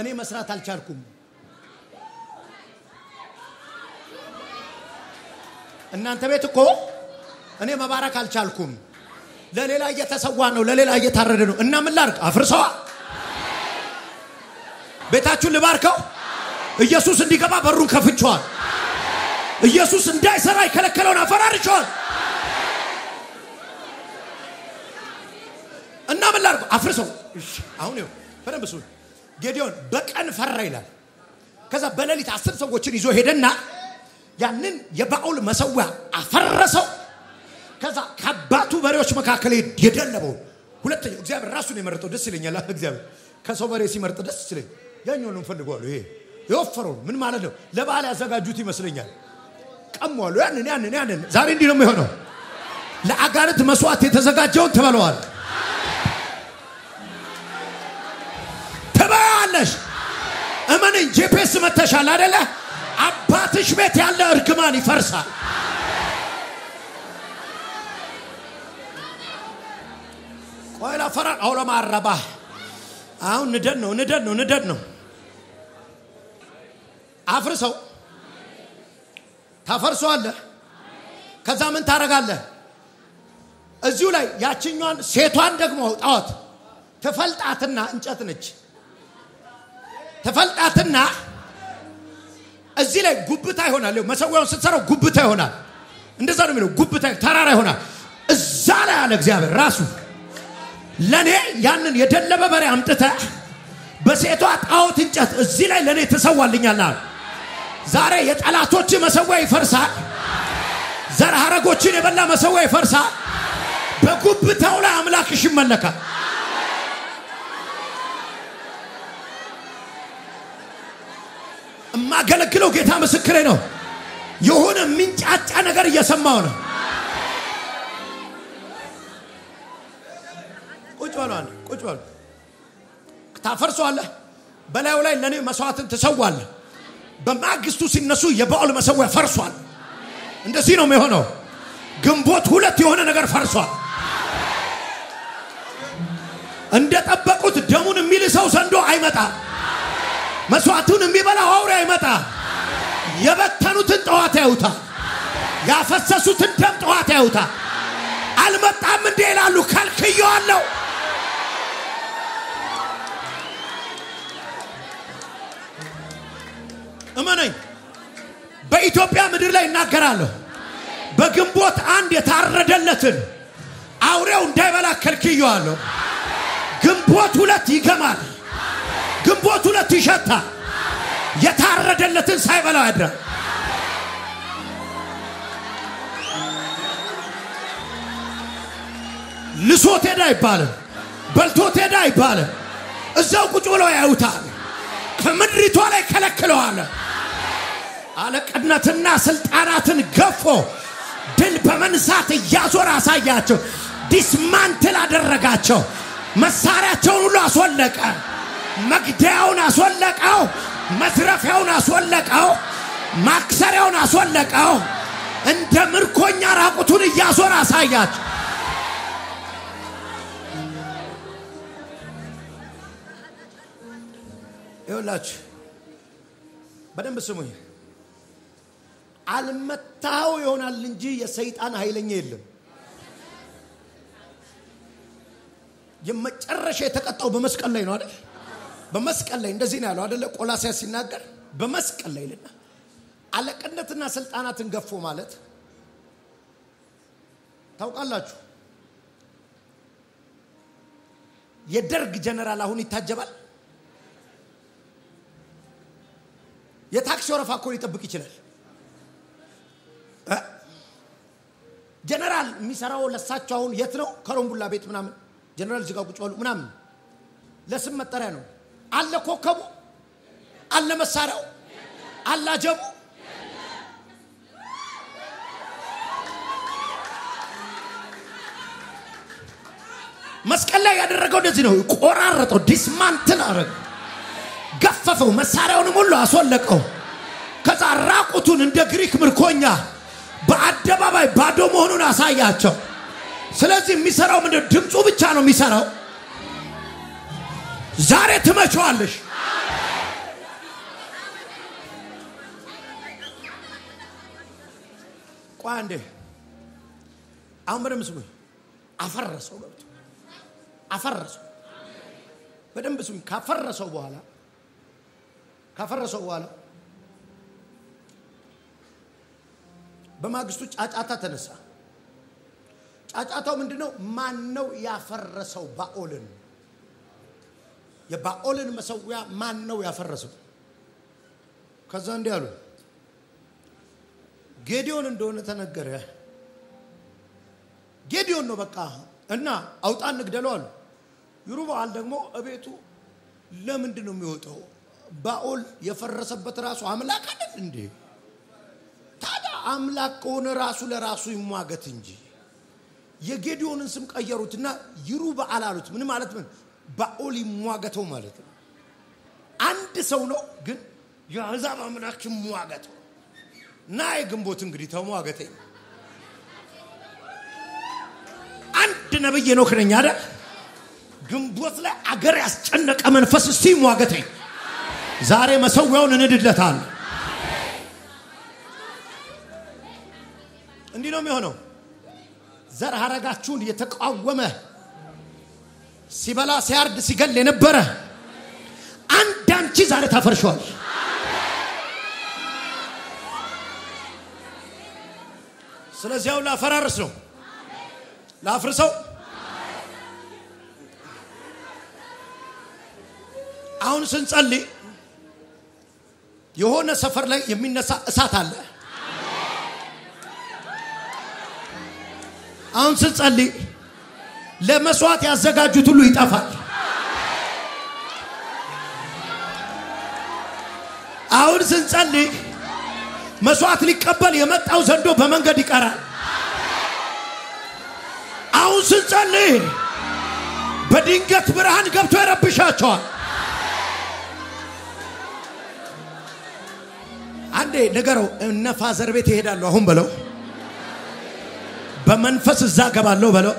እኔ መስራት አልቻልኩም እናንተ ቤት እኮ እኔ መባረክ አልቻልኩም ለሌላ እየተሰዋ ነው ለሌላ እየታረደ ነው እና ምን ላርግ አፍርሰዋ ቤታችሁን ልባርከው ኢየሱስ እንዲገባ በሩን ከፍቼዋል ኢየሱስ እንዳይሰራ ይከለከለውን አፈራርቸዋል እና ምን ላርግ አፍርሰው አሁን ይኸው ፈረምሱ ጌዲዮን በቀን ፈራ ይላል ከዛ በሌሊት 10 ሰዎችን ይዞ ሄደና ያንን የባኡል መሰዊያ አፈረሰው ከዛ ከአባቱ በሬዎች መካከል የደለበው ሁለተኛ እግዚአብሔር ራሱን የመረጠው ደስ ይለኛል እግዚአብሔር ከሰው በሬ ሲመርጥ ደስ ይለኝ ያኛውን ነው ፈልጓለሁ ይሄ የወፈረው ምን ማለት ነው ለባል ያዘጋጁት ይመስለኛል ቀሟሉ ያንን ዛሬ እንዲህ ነው የሚሆነው ለአጋንንት መስዋዕት የተዘጋጀውን ተበለዋል ተባለሽ እመንኝ ጂፒኤስ መተሻል አይደለ አባትሽ ቤት ያለ እርግማን ይፈርሳል ቆይላ ፈራን አውላ ማረባ አሁን ንደድ ነው አፍርሰው ታፈርሰዋለህ ከዛ ምን ታረጋለህ እዚሁ ላይ ያቺኛዋን ሴቷን ደግሞ ጣዖት ተፈልጣትና እንጨት ነች ተፈልጣትና እዚህ ላይ ጉብታ ይሆናል መሰዊያውን ስትሰራው ጉብታ ይሆናል እንደዛ ነው የሚለው ጉብታ ተራራ ይሆናል እዛ ላይ አለ እግዚአብሔር ራሱ ለኔ ያንን የደለበ በሬ አምጥተ በሴቷ ጣዖት እንጨት እዚህ ላይ ለኔ ተሰዋልኛልና ዛሬ የጠላቶች መሰዊያ ይፈርሳል ዘር ሐረጎችን የበላ መሰዊያ ይፈርሳል በጉብታው ላይ አምላክሽ ይመለካል ማገለግለው ጌታ ምስክሬ ነው የሆነ ምንጫጫ ነገር እየሰማው ነው ቁጭ በሉ ታፈርሰዋለህ በላዩ ላይ ለኔ መስዋዕትን ተሰዋለህ በማግስቱ ሲነሱ የባኦል መሰዊያ ፈርሷል። እንደዚህ ነው የሚሆነው። ግንቦት 2 የሆነ ነገር ፈርሷል። እንደጠበቁት ደሙን የሚልሰው ዘንዶ አይመጣ፣ መስዋዕቱን የሚበላው አውሬ አይመጣ። የበተኑትን ጠዋት ያዩታ፣ ያፈሰሱትን ደም ጠዋት ያዩታ። አልመጣም እንዴ ይላሉ። ከልክየዋለሁ። እመነኝ፣ በኢትዮጵያ ምድር ላይ እናገራለሁ። በግንቦት 1 የታረደለትን አውሬው እንዳይበላ ከልክየዋለሁ። ግንቦት 2 ይገማል። ግንቦት 2 ይሸታል። የታረደለትን ሳይበላው ያድራል። ልሶት ሄዳ ይባላል፣ በልቶት ሄዳ ይባላል። እዛው ቁጭ ብለው ያዩታል። ከምድሪቷ ላይ ከለክለዋል። አለቅነትና ስልጣናትን ገፎ ድል በመንሳት እያዞር አሳያቸው። ዲስማንትል አደረጋቸው። መሳሪያቸውን ሁሉ አስወለቀ። መግደያውን አስወለቀው። መዝረፊያውን አስወለቀው። ማክሰሪያውን አስወለቀው። እንደ ምርኮኛ ራቁቱን እያዞር አሳያቸው። ይኸውላችሁ በደንብ ስሙኝ። አልመታው ይሆናል እንጂ የሰይጣን ኃይለኛ የለም። የመጨረሻ የተቀጣው በመስቀል ላይ ነው አይደል? በመስቀል ላይ እንደዚህ ነው ያለው አይደል? ቆላስይስ ሲናገር በመስቀል ላይ ይልና አለቅነትና ስልጣናትን ገፎ ማለት ታውቃላችሁ። የደርግ ጀነራል አሁን ይታጀባል። የታክሲ ወረፋ እኮ ሊጠብቅ ይችላል። ጀነራል የሚሰራው ለሳቸው አሁን የት ነው? ከሮምቡላ ቤት ምናምን ጀነራል ዝጋ ቁጭ ብለው ምናምን ለስም መጠሪያ ነው። አለ ኮከቡ፣ አለ መሳሪያው፣ አለ አጀቡ። መስቀል ላይ ያደረገው እንደዚህ ነው። ቆራረጠው፣ ዲስማንትል አረገ፣ ገፈፈው፣ መሳሪያውንም ሁሉ አስወለቀው። ከዛ ራቁቱን እንደ ግሪክ ምርኮኛ በአደባባይ ባዶ መሆኑን አሳያቸው። ስለዚህ የሚሰራው ምንድነው? ድምፁ ብቻ ነው የሚሰራው። ዛሬ ትመቸዋለሽ። ቆይ አንዴ አሁን በደንብ ስሙኝ። አፈረሰው ገብቶ አፈረሰው። በደንብ ስሙኝ። ካፈረሰው በኋላ በማግስቱ ጫጫታ ተነሳ። ጫጫታው ምንድነው? ማን ነው ያፈረሰው? ባኦልን። የባኦልን መሰዊያ ማን ነው ያፈረሰው? ከዛ እንዲህ አሉ፣ ጌዲዮን እንደሆነ ተነገረ። ጌዲዮን ነው በቃ እና አውጣ እንግደለው አሉ። ይሩበአል ደግሞ እቤቱ ለምንድን ነው የሚወጣው? ባኦል የፈረሰበት ራሱ አምላክ አይደል እንዴ? ታዲያ አምላክ ከሆነ ራሱ ለራሱ ይሟገት እንጂ። የጌዲዮንን ስም ቀየሩትና ይሩበአል አሉት። ምን ማለት ነው? ባኦል ይሟገተው ማለት ነው። አንድ ሰው ነው ግን የአሕዛብ አምላክ ይሟገተው። ና የግንቦት እንግዲህ ተሟገተኝ። አንድ ነብይ ነው ከነኛ አይደል? ግንቦት ላይ አገር ያስጨነቀ መንፈስ እስቲ ይሟገተኝ። ዛሬ መሰዊያውን እንድለታል። እንዲህ ነው የሚሆነው። ዘር ሐረጋችሁን የተቃወመ ሲበላ ሲያርድ ሲገል የነበረ አንድ አንቺ ዛሬ ታፈርሻለሽ። ስለዚህ አሁን ላፈራርስ ነው። ላፍርሰው። አሁን ስንጸልይ የሆነ ሰፈር ላይ የሚነሳ እሳት አለ። አሁን ስንጸልይ ለመስዋዕት ያዘጋጁት ሁሉ ይጠፋል። አሁን ስንጸልይ መስዋዕት ሊቀበል የመጣው ዘንዶ በመንገድ ይቀራል። አሁን ስንጸልይ በድንገት ብርሃን ገብቶ ይረብሻቸዋል። አንዴ ነገረው እነ ፋዘር ቤት ይሄዳሉ አሁን በለው በመንፈስ እዛ ገባለሁ በለው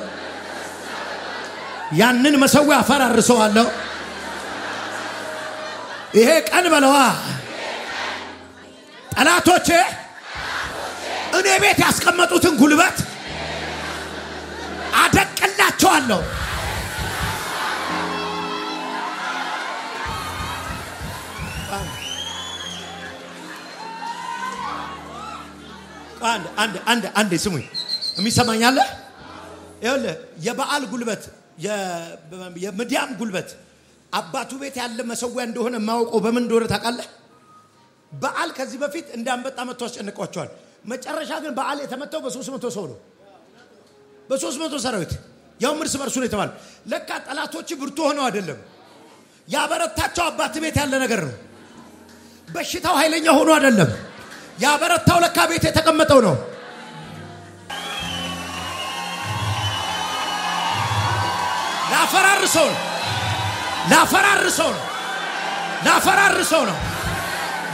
ያንን መሰዊያ አፈራርሰዋለሁ ይሄ ቀን በለዋ ጠላቶቼ እኔ ቤት ያስቀመጡትን ጉልበት አደቅላቸዋለሁ አንድ ስሙኝ የሚሰማኝ አለ ይኸውልህ የበዓል ጉልበት የምድያም ጉልበት አባቱ ቤት ያለ መሰዊያ እንደሆነ ማውቀው በምን እንደሆነ ታውቃለህ በዓል ከዚህ በፊት እንዳንበጣ መጥቶ አስጨንቋቸዋል መጨረሻ ግን በዓል የተመታው በ300 ሰው ነው በ300 ሰራዊት ያው ምርስ በርሱ ነው የተባለ ለካ ጠላቶች ብርቱ ሆነው አይደለም ያበረታቸው አባት ቤት ያለ ነገር ነው በሽታው ኃይለኛ ሆኖ አይደለም ያበረታው ለካ ቤት የተቀመጠው ነው ላፈራርሰው ነው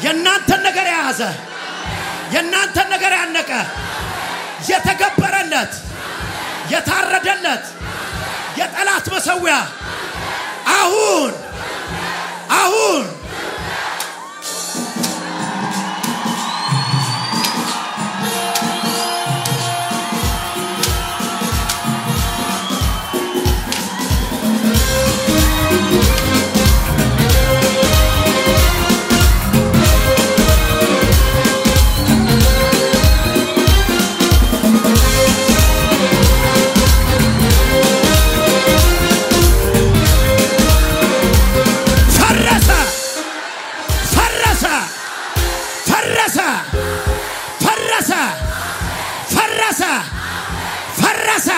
የናንተን ነገር ያዘ የናንተን ነገር ያነቀ የተገበረለት የታረደለት የጠላት መሰዊያ አሁን ፈረሰ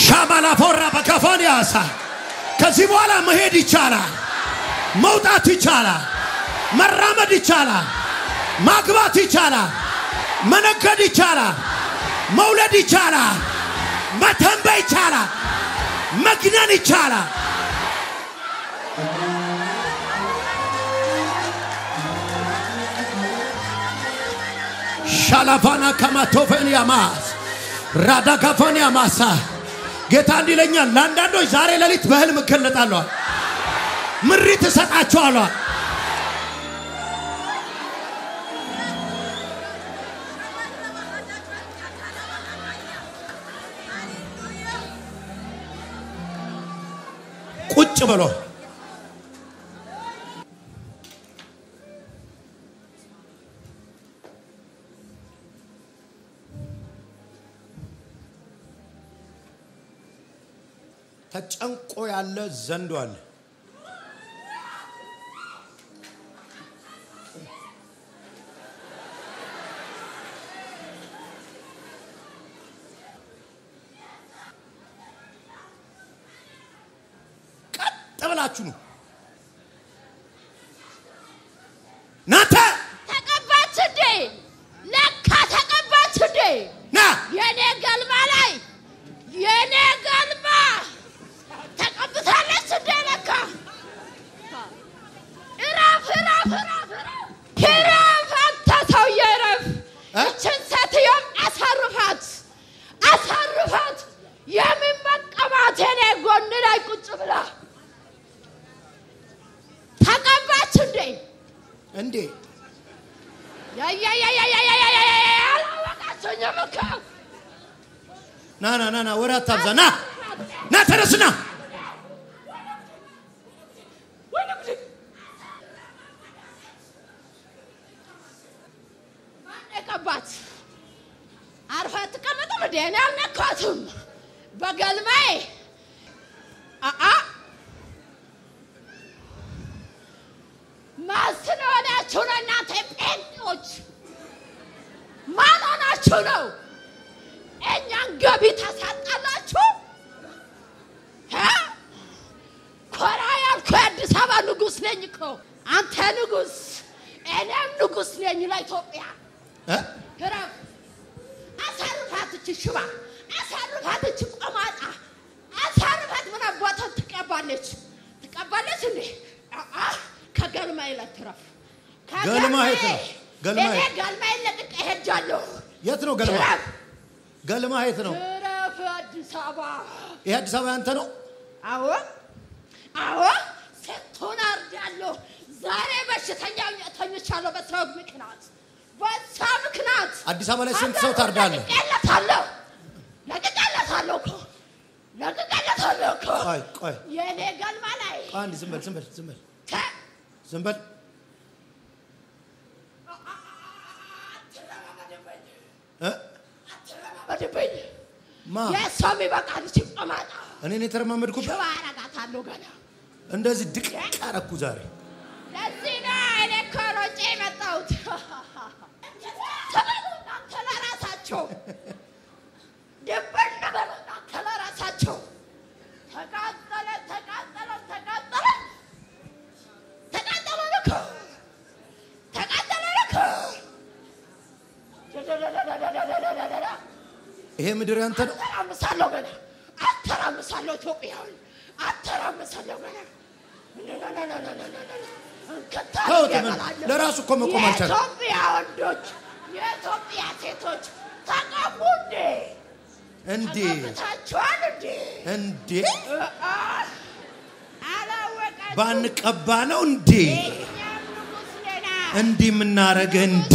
ሻማላ ፎራ በካፋኒያሳ ከዚህ በኋላ መሄድ ይቻላል መውጣት ይቻላል መራመድ ይቻላል ማግባት ይቻላል መነገድ ይቻላል መውለድ ይቻላል መተንበይ ይቻላል መግነን ይቻላል ሻላፋና ከማቶፈኒያ ማስ ራዳካፎኒያ ማሳ ጌታ እንዲለኛል ለአንዳንዶች ዛሬ ሌሊት በህልም እገለጣለሁ ምሪት እሰጣቸዋለሁ ቁጭ በሎ ተጨንቆ ያለ ዘንዶ አለ ቀጥ ብላችሁ ነው ናታ ተቀባች እንዴ ለካ ተቀባች እንዴ ና የኔ ገልማ ላይ የኔ ገልማ ተቀብታለች እንዴ ለካ እረፍ አንተ ሰውዬ እረፍ እችን ሴትዮም አሳርፋት የምን መቀባት የኔ ጎን ላይ ቁጭ ብላ ተቀባች እንዴ አላወቃችሁኝም እኮ ና ወሬ አታብዛ ና ተነስና ማነቀባት አርፋ ተቀመጡ ለደና አልነካትም በገልማይ ማስነዋላችሁ ነው እናንተ ጴንጤዎች ማን ሆናችሁ ነው እኛን ገቢ ታሳጣላችሁ ኮራ ያልኩ የአዲስ አበባ ንጉሥ ነኝ እኮ አንተ ንጉሥ እኔም ንጉሥ ነኝ ለኢትዮጵያ እረፍ አሳርፋት እቺ ሽባ አሳርፋት እቺ ቆማጣ አሳርፋት ምን አባቷን ትቀባለች ትቀባለች እንዴ? ከገልማይ ለትረፍ ገልማይ ነው ገልማይ እኔ ገልማይ ለቅቄ ሄጃለሁ። የት ነው ገልማይ? ገልማይ የት ነው? ትረፍ አዲስ አበባ። ይሄ አዲስ አበባ ያንተ ነው? አዎ አዎ ሴቶን አርዳለሁ። ዛሬ በሽተኛ ተኝቻለሁ በሰው ምክንያት አዲስ አበባ ላይ ስንት ሰው ታርዳለህ? ለቅቄለታለሁ እኮ ቆይ የኔ ገልማ ላይ አንድ ዝም በል አትረማመድብኝ የሰው ይበቃል ሲቀማጣ እኔ ነኝ የተረማመድኩት ሽባ አረጋታለሁ ገና እንደዚህ ድቅቅ አረኩ ዛሬ ለዚህ ነው እኔ እኮ ሮጬ የመጣሁት ተለራሳቸው ደበና በሉና ተለራሳቸው ተቃጠለ ይሄ ምድር ያንተ ነው? አተራምሳለሁ ኢትዮጵያዊ አተራምሳለሁ ገና ለራሱ እኮ መቆም አልቻለም። የኢትዮጵያ ወንዶች የኢትዮጵያ ሴቶች ተቀቡ እንዴ እንዴ ባንቀባ ነው እንዴ እንዲህ የምናረገ እንዴ?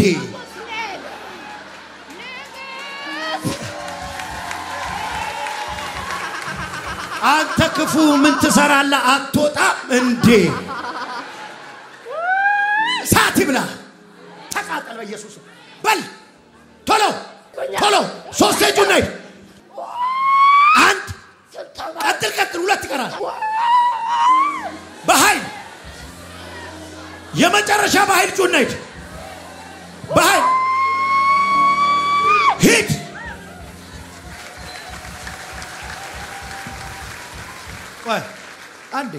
አንተ ክፉ ምን ትሰራለህ? አትወጣም እንዴ? ሳት ይብላ ተቃጠል በኢየሱስ በል ቶሎ ሶስት እጁን ነይ አንድ ቀጥል ሁለት ይቀራል በኃይል የመጨረሻ በኃይል እጁን ነይ በኃይል ሂድ ቆይ አንዴ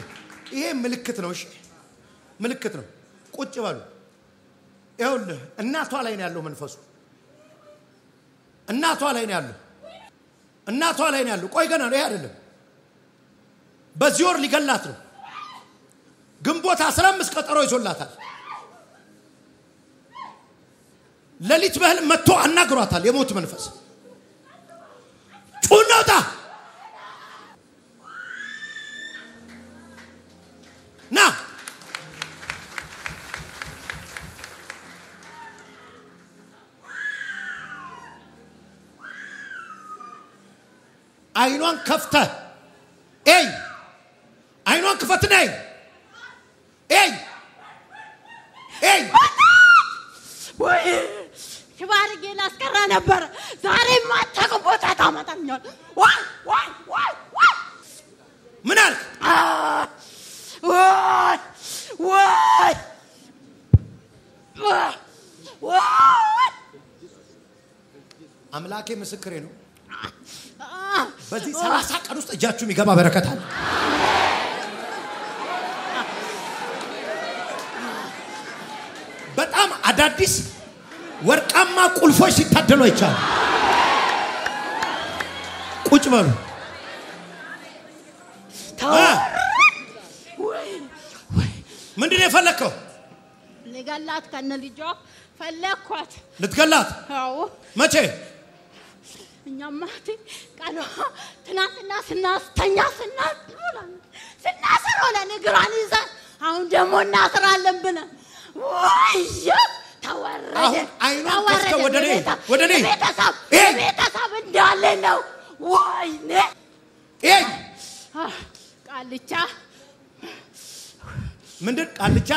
ይሄ ምልክት ነው እሺ ምልክት ነው ቁጭ በሉ ይኸውልህ እናቷ ላይ ነው ያለው መንፈሱ እናቷ ላይ ነው ያለው ቆይ ገና ነው ይሄ አይደለም በዚህ ወር ሊገላት ነው ግንቦት 15 ቀጠሮ ይዞላታል ለሊት በህልም መጥቶ አናግሯታል የሞት መንፈስ ጩናውታ ና አይኗን ከፍተ አይኗን ክፈትና ወይ ሽባርጌ ላስቀራ ነበር ዛሬ ማታቀው ቦታ ታመጣኛል ወይ ምን አልክ ወይ አምላኬ ምስክሬ ነው በዚህ 30 ቀን ውስጥ እጃችሁ የሚገባ በረከት አለ በጣም አዳዲስ ወርቃማ ቁልፎች ሲታደሉ አይቻል ቁጭ በሉ ምንድን ነው የፈለከው ልገላት ከነ ልጇ ፈለኳት ልትገላት አዎ መቼ እኛማቲ ቀኗ ትናንትና ስናስሮለን እግሯን ይዘን አሁን ደግሞ እናስራለን ብለን ወይ ተወረደ አሁን አይኗን ከፍተ ወደ እኔ ቤተሰብ እንዳለ ነው ወይኔ ቃልቻ ምንድን ቃልቻ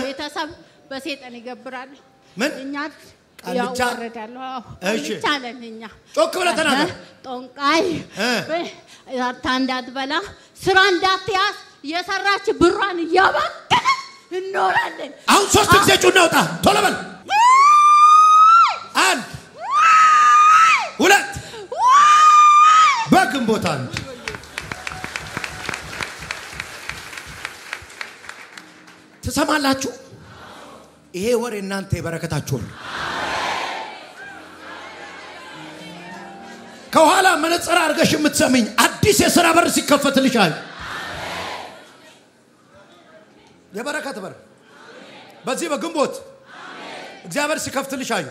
ቤተሰብ በሰይጣን ይገብራል ምን እኛ ቃልቻ ያወረዳለሁ እሺ ቻለኛ ጮክ ብለህ ተናገር ጦንቃይ እንዳትበላ ስራ እንዳትያዝ የሰራች ብሯን እያባከነ እንኖራለን አሁን 3 ጊዜ ጩና አውጣ ቶሎ በል 1 2 በግንቦት 1 ትሰማላችሁ ይሄ ወሬ እናንተ የበረከታችሁ ነው ከኋላ መነጽር አርገሽ የምትሰሚኝ አዲስ የሥራ በር ሲከፈትልሻል የበረከት በር በዚህ በግንቦት እግዚአብሔር ሲከፍትልሽ አዩ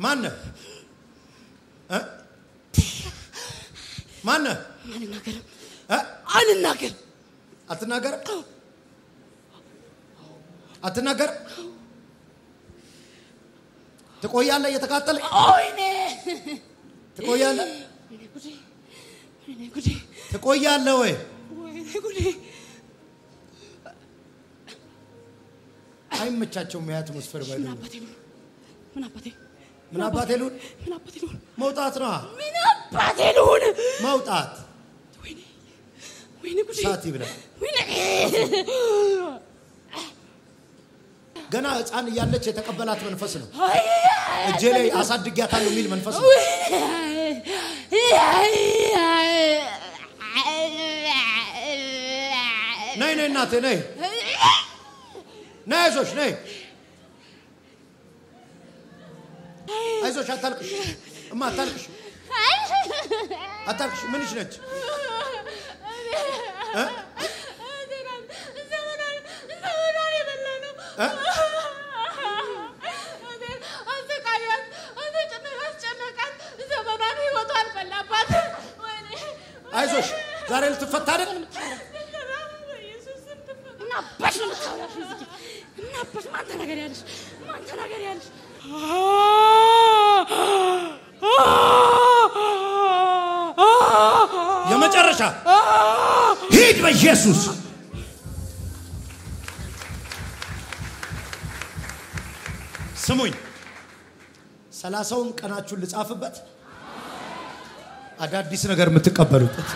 ማን ማን አልናገር አትናገር ትቆያለህ እየተቃጠለ ወይኔ ትቆያለህ ወይኔ ጉዴ ትቆያለህ ወይ ወይኔ ጉዴ አይመቻቸውም የአትሞስፌር ባይሉ ምን አባቴ ልሁን መውጣት ነው ምን አባቴ ልሁን መውጣት ወይኔ ጉዴ ሳት ይብላል ገና ህፃን እያለች የተቀበላት መንፈስ ነው እጄ ላይ አሳድጊያታለሁ የሚል መንፈስ ነው ነይ እናቴ ነይ አይዞሽ ነይ አይዞሽ አታልቅሽ እማ አታልቅሽ ምንሽ ነች አይዞሽ ዛሬ ልትፈታ አይደል እናባሽ ነው ታውላሽ እዚህ እናባሽ ማን ተናገሪያለሽ የመጨረሻ ሂድ በኢየሱስ ስሙኝ 30ውን ቀናችሁን ልጻፍበት አዳዲስ ነገር የምትቀበሉበት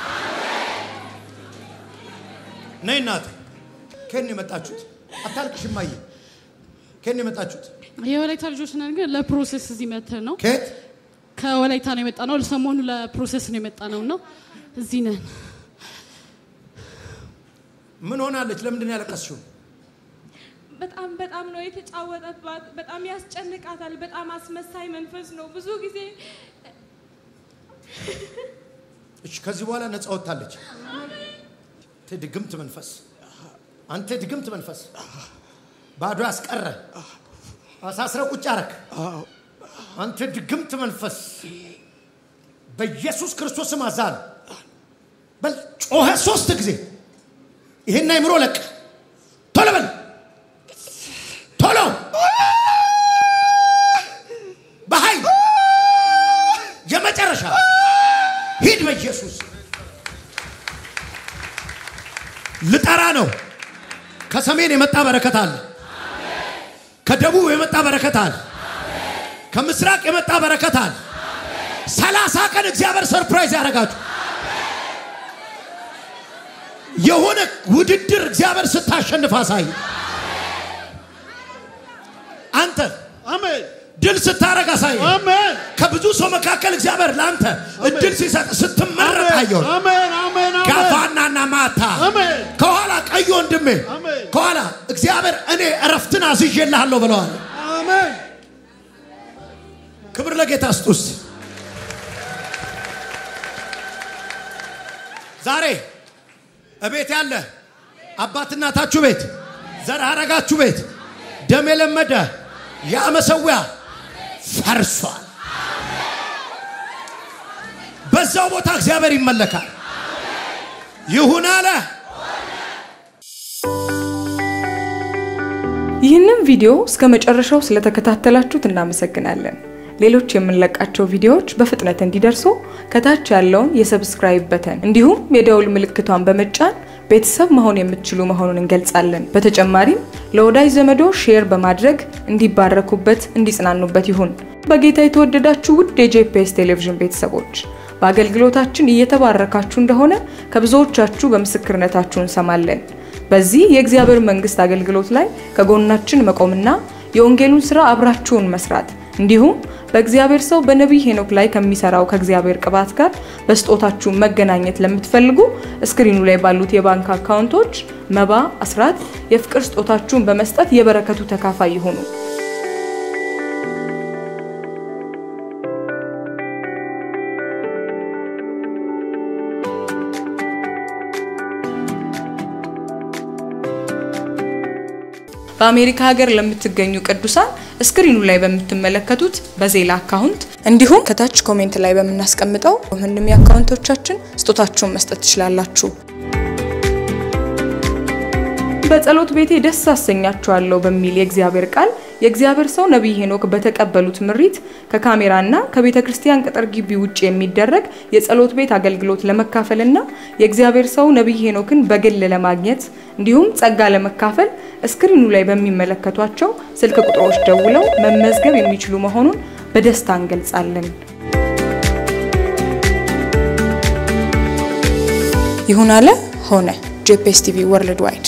ነይ እናት ከኔ መጣችሁት አታልቅሽ ማየ ከኔ መጣችሁት የወላይታ ልጆች ነን ግን ለፕሮሰስ እዚህ መተን ነው ከት ከወላይታ ነው የመጣነው ለሰሞኑ ለፕሮሰስ ነው የመጣነውና እዚህ ነን ምን ሆናለች ለምንድን ያለቀስሽው በጣም ነው የተጫወተባት በጣም ያስጨንቃታል በጣም አስመሳይ መንፈስ ነው ብዙ ጊዜ እሺ ከዚህ በኋላ ነፃ ወጣለች አንተ ድግምት መንፈስ ባዶ አስቀረ አሳስረ ቁጭ አረክ አንተ ድግምት መንፈስ በኢየሱስ ክርስቶስ ስም አዛል በል ጮኸ 3 ጊዜ ይሄን አይምሮ ለቅ ቶሎ በል ቶሎ በኃይል የመጨረሻ ሂድ በኢየሱስ ልጠራ ነው ከሰሜን የመጣ በረከት አለ ከደቡብ የመጣ በረከት አለ ከምስራቅ የመጣ በረከት አለ 30 ቀን እግዚአብሔር ሰርፕራይዝ ያደርጋችሁ የሆነ ውድድር እግዚአብሔር ስታሸንፍ አሳይ አንተ አሜን ድል ስታረጋ አሳይ አሜን ከብዙ ሰው መካከል እግዚአብሔር ላንተ እድል ሲሰጥ ስትመረጥ አየው አሜን ጋፋናና ማታ አሜን ከኋላ ቀይ ወንድሜ ከኋላ እግዚአብሔር እኔ እረፍትን አዝዤልሃለሁ ብለዋል አሜን ክብር ለጌታ ስጡስ ዛሬ እቤት ያለ አባትናታችሁ ቤት ዘር አረጋችሁ ቤት ደም የለመደ ያመሰውያ ፈርሷል በዛው ቦታ እግዚአብሔር ይመለካል ይሁን አለ ይህንን ቪዲዮ እስከ መጨረሻው ስለተከታተላችሁት እናመሰግናለን ሌሎች የምንለቃቸው ቪዲዮዎች በፍጥነት እንዲደርሱ ከታች ያለውን የሰብስክራይብ በተን እንዲሁም የደውል ምልክቷን በመጫን ቤተሰብ መሆን የምትችሉ መሆኑን እንገልጻለን በተጨማሪም ለወዳጅ ዘመዶ ሼር በማድረግ እንዲባረኩበት እንዲጽናኑበት ይሁን በጌታ የተወደዳችሁ ውድ የጄፒኤስ ቴሌቪዥን ቤተሰቦች በአገልግሎታችን እየተባረካችሁ እንደሆነ ከብዙዎቻችሁ በምስክርነታችሁ እንሰማለን በዚህ የእግዚአብሔር መንግስት አገልግሎት ላይ ከጎናችን መቆምና የወንጌሉን ሥራ አብራችሁን መስራት እንዲሁም በእግዚአብሔር ሰው በነብይ ሄኖክ ላይ ከሚሰራው ከእግዚአብሔር ቅባት ጋር በስጦታችሁ መገናኘት ለምትፈልጉ ስክሪኑ ላይ ባሉት የባንክ አካውንቶች መባ አስራት የፍቅር ስጦታችሁን በመስጠት የበረከቱ ተካፋይ ይሁኑ በአሜሪካ ሀገር ለምትገኙ ቅዱሳን ስክሪኑ ላይ በምትመለከቱት በዜላ አካውንት እንዲሁም ከታች ኮሜንት ላይ በመናስቀምጠው ምንም የአካውንቶቻችን ስጦታችሁን መስጠት ትችላላችሁ። በጸሎት ቤቴ ደስ አሰኛችኋለሁ በሚል የእግዚአብሔር ቃል የእግዚአብሔር ሰው ነብይ ሄኖክ በተቀበሉት ምሪት ከካሜራና ከቤተክርስቲያን ቅጥር ግቢ ውጪ የሚደረግ የጸሎት ቤት አገልግሎት ለመካፈልና የእግዚአብሔር ሰው ነብይ ሄኖክን በግል ለማግኘት እንዲሁም ጸጋ ለመካፈል ስክሪኑ ላይ በሚመለከቷቸው ስልክ ቁጥሮች ደውለው መመዝገብ የሚችሉ መሆኑን በደስታ እንገልጻለን። ይሁን አለ ሆነ። ጄፒኤስ ቲቪ ወርልድ ዋይድ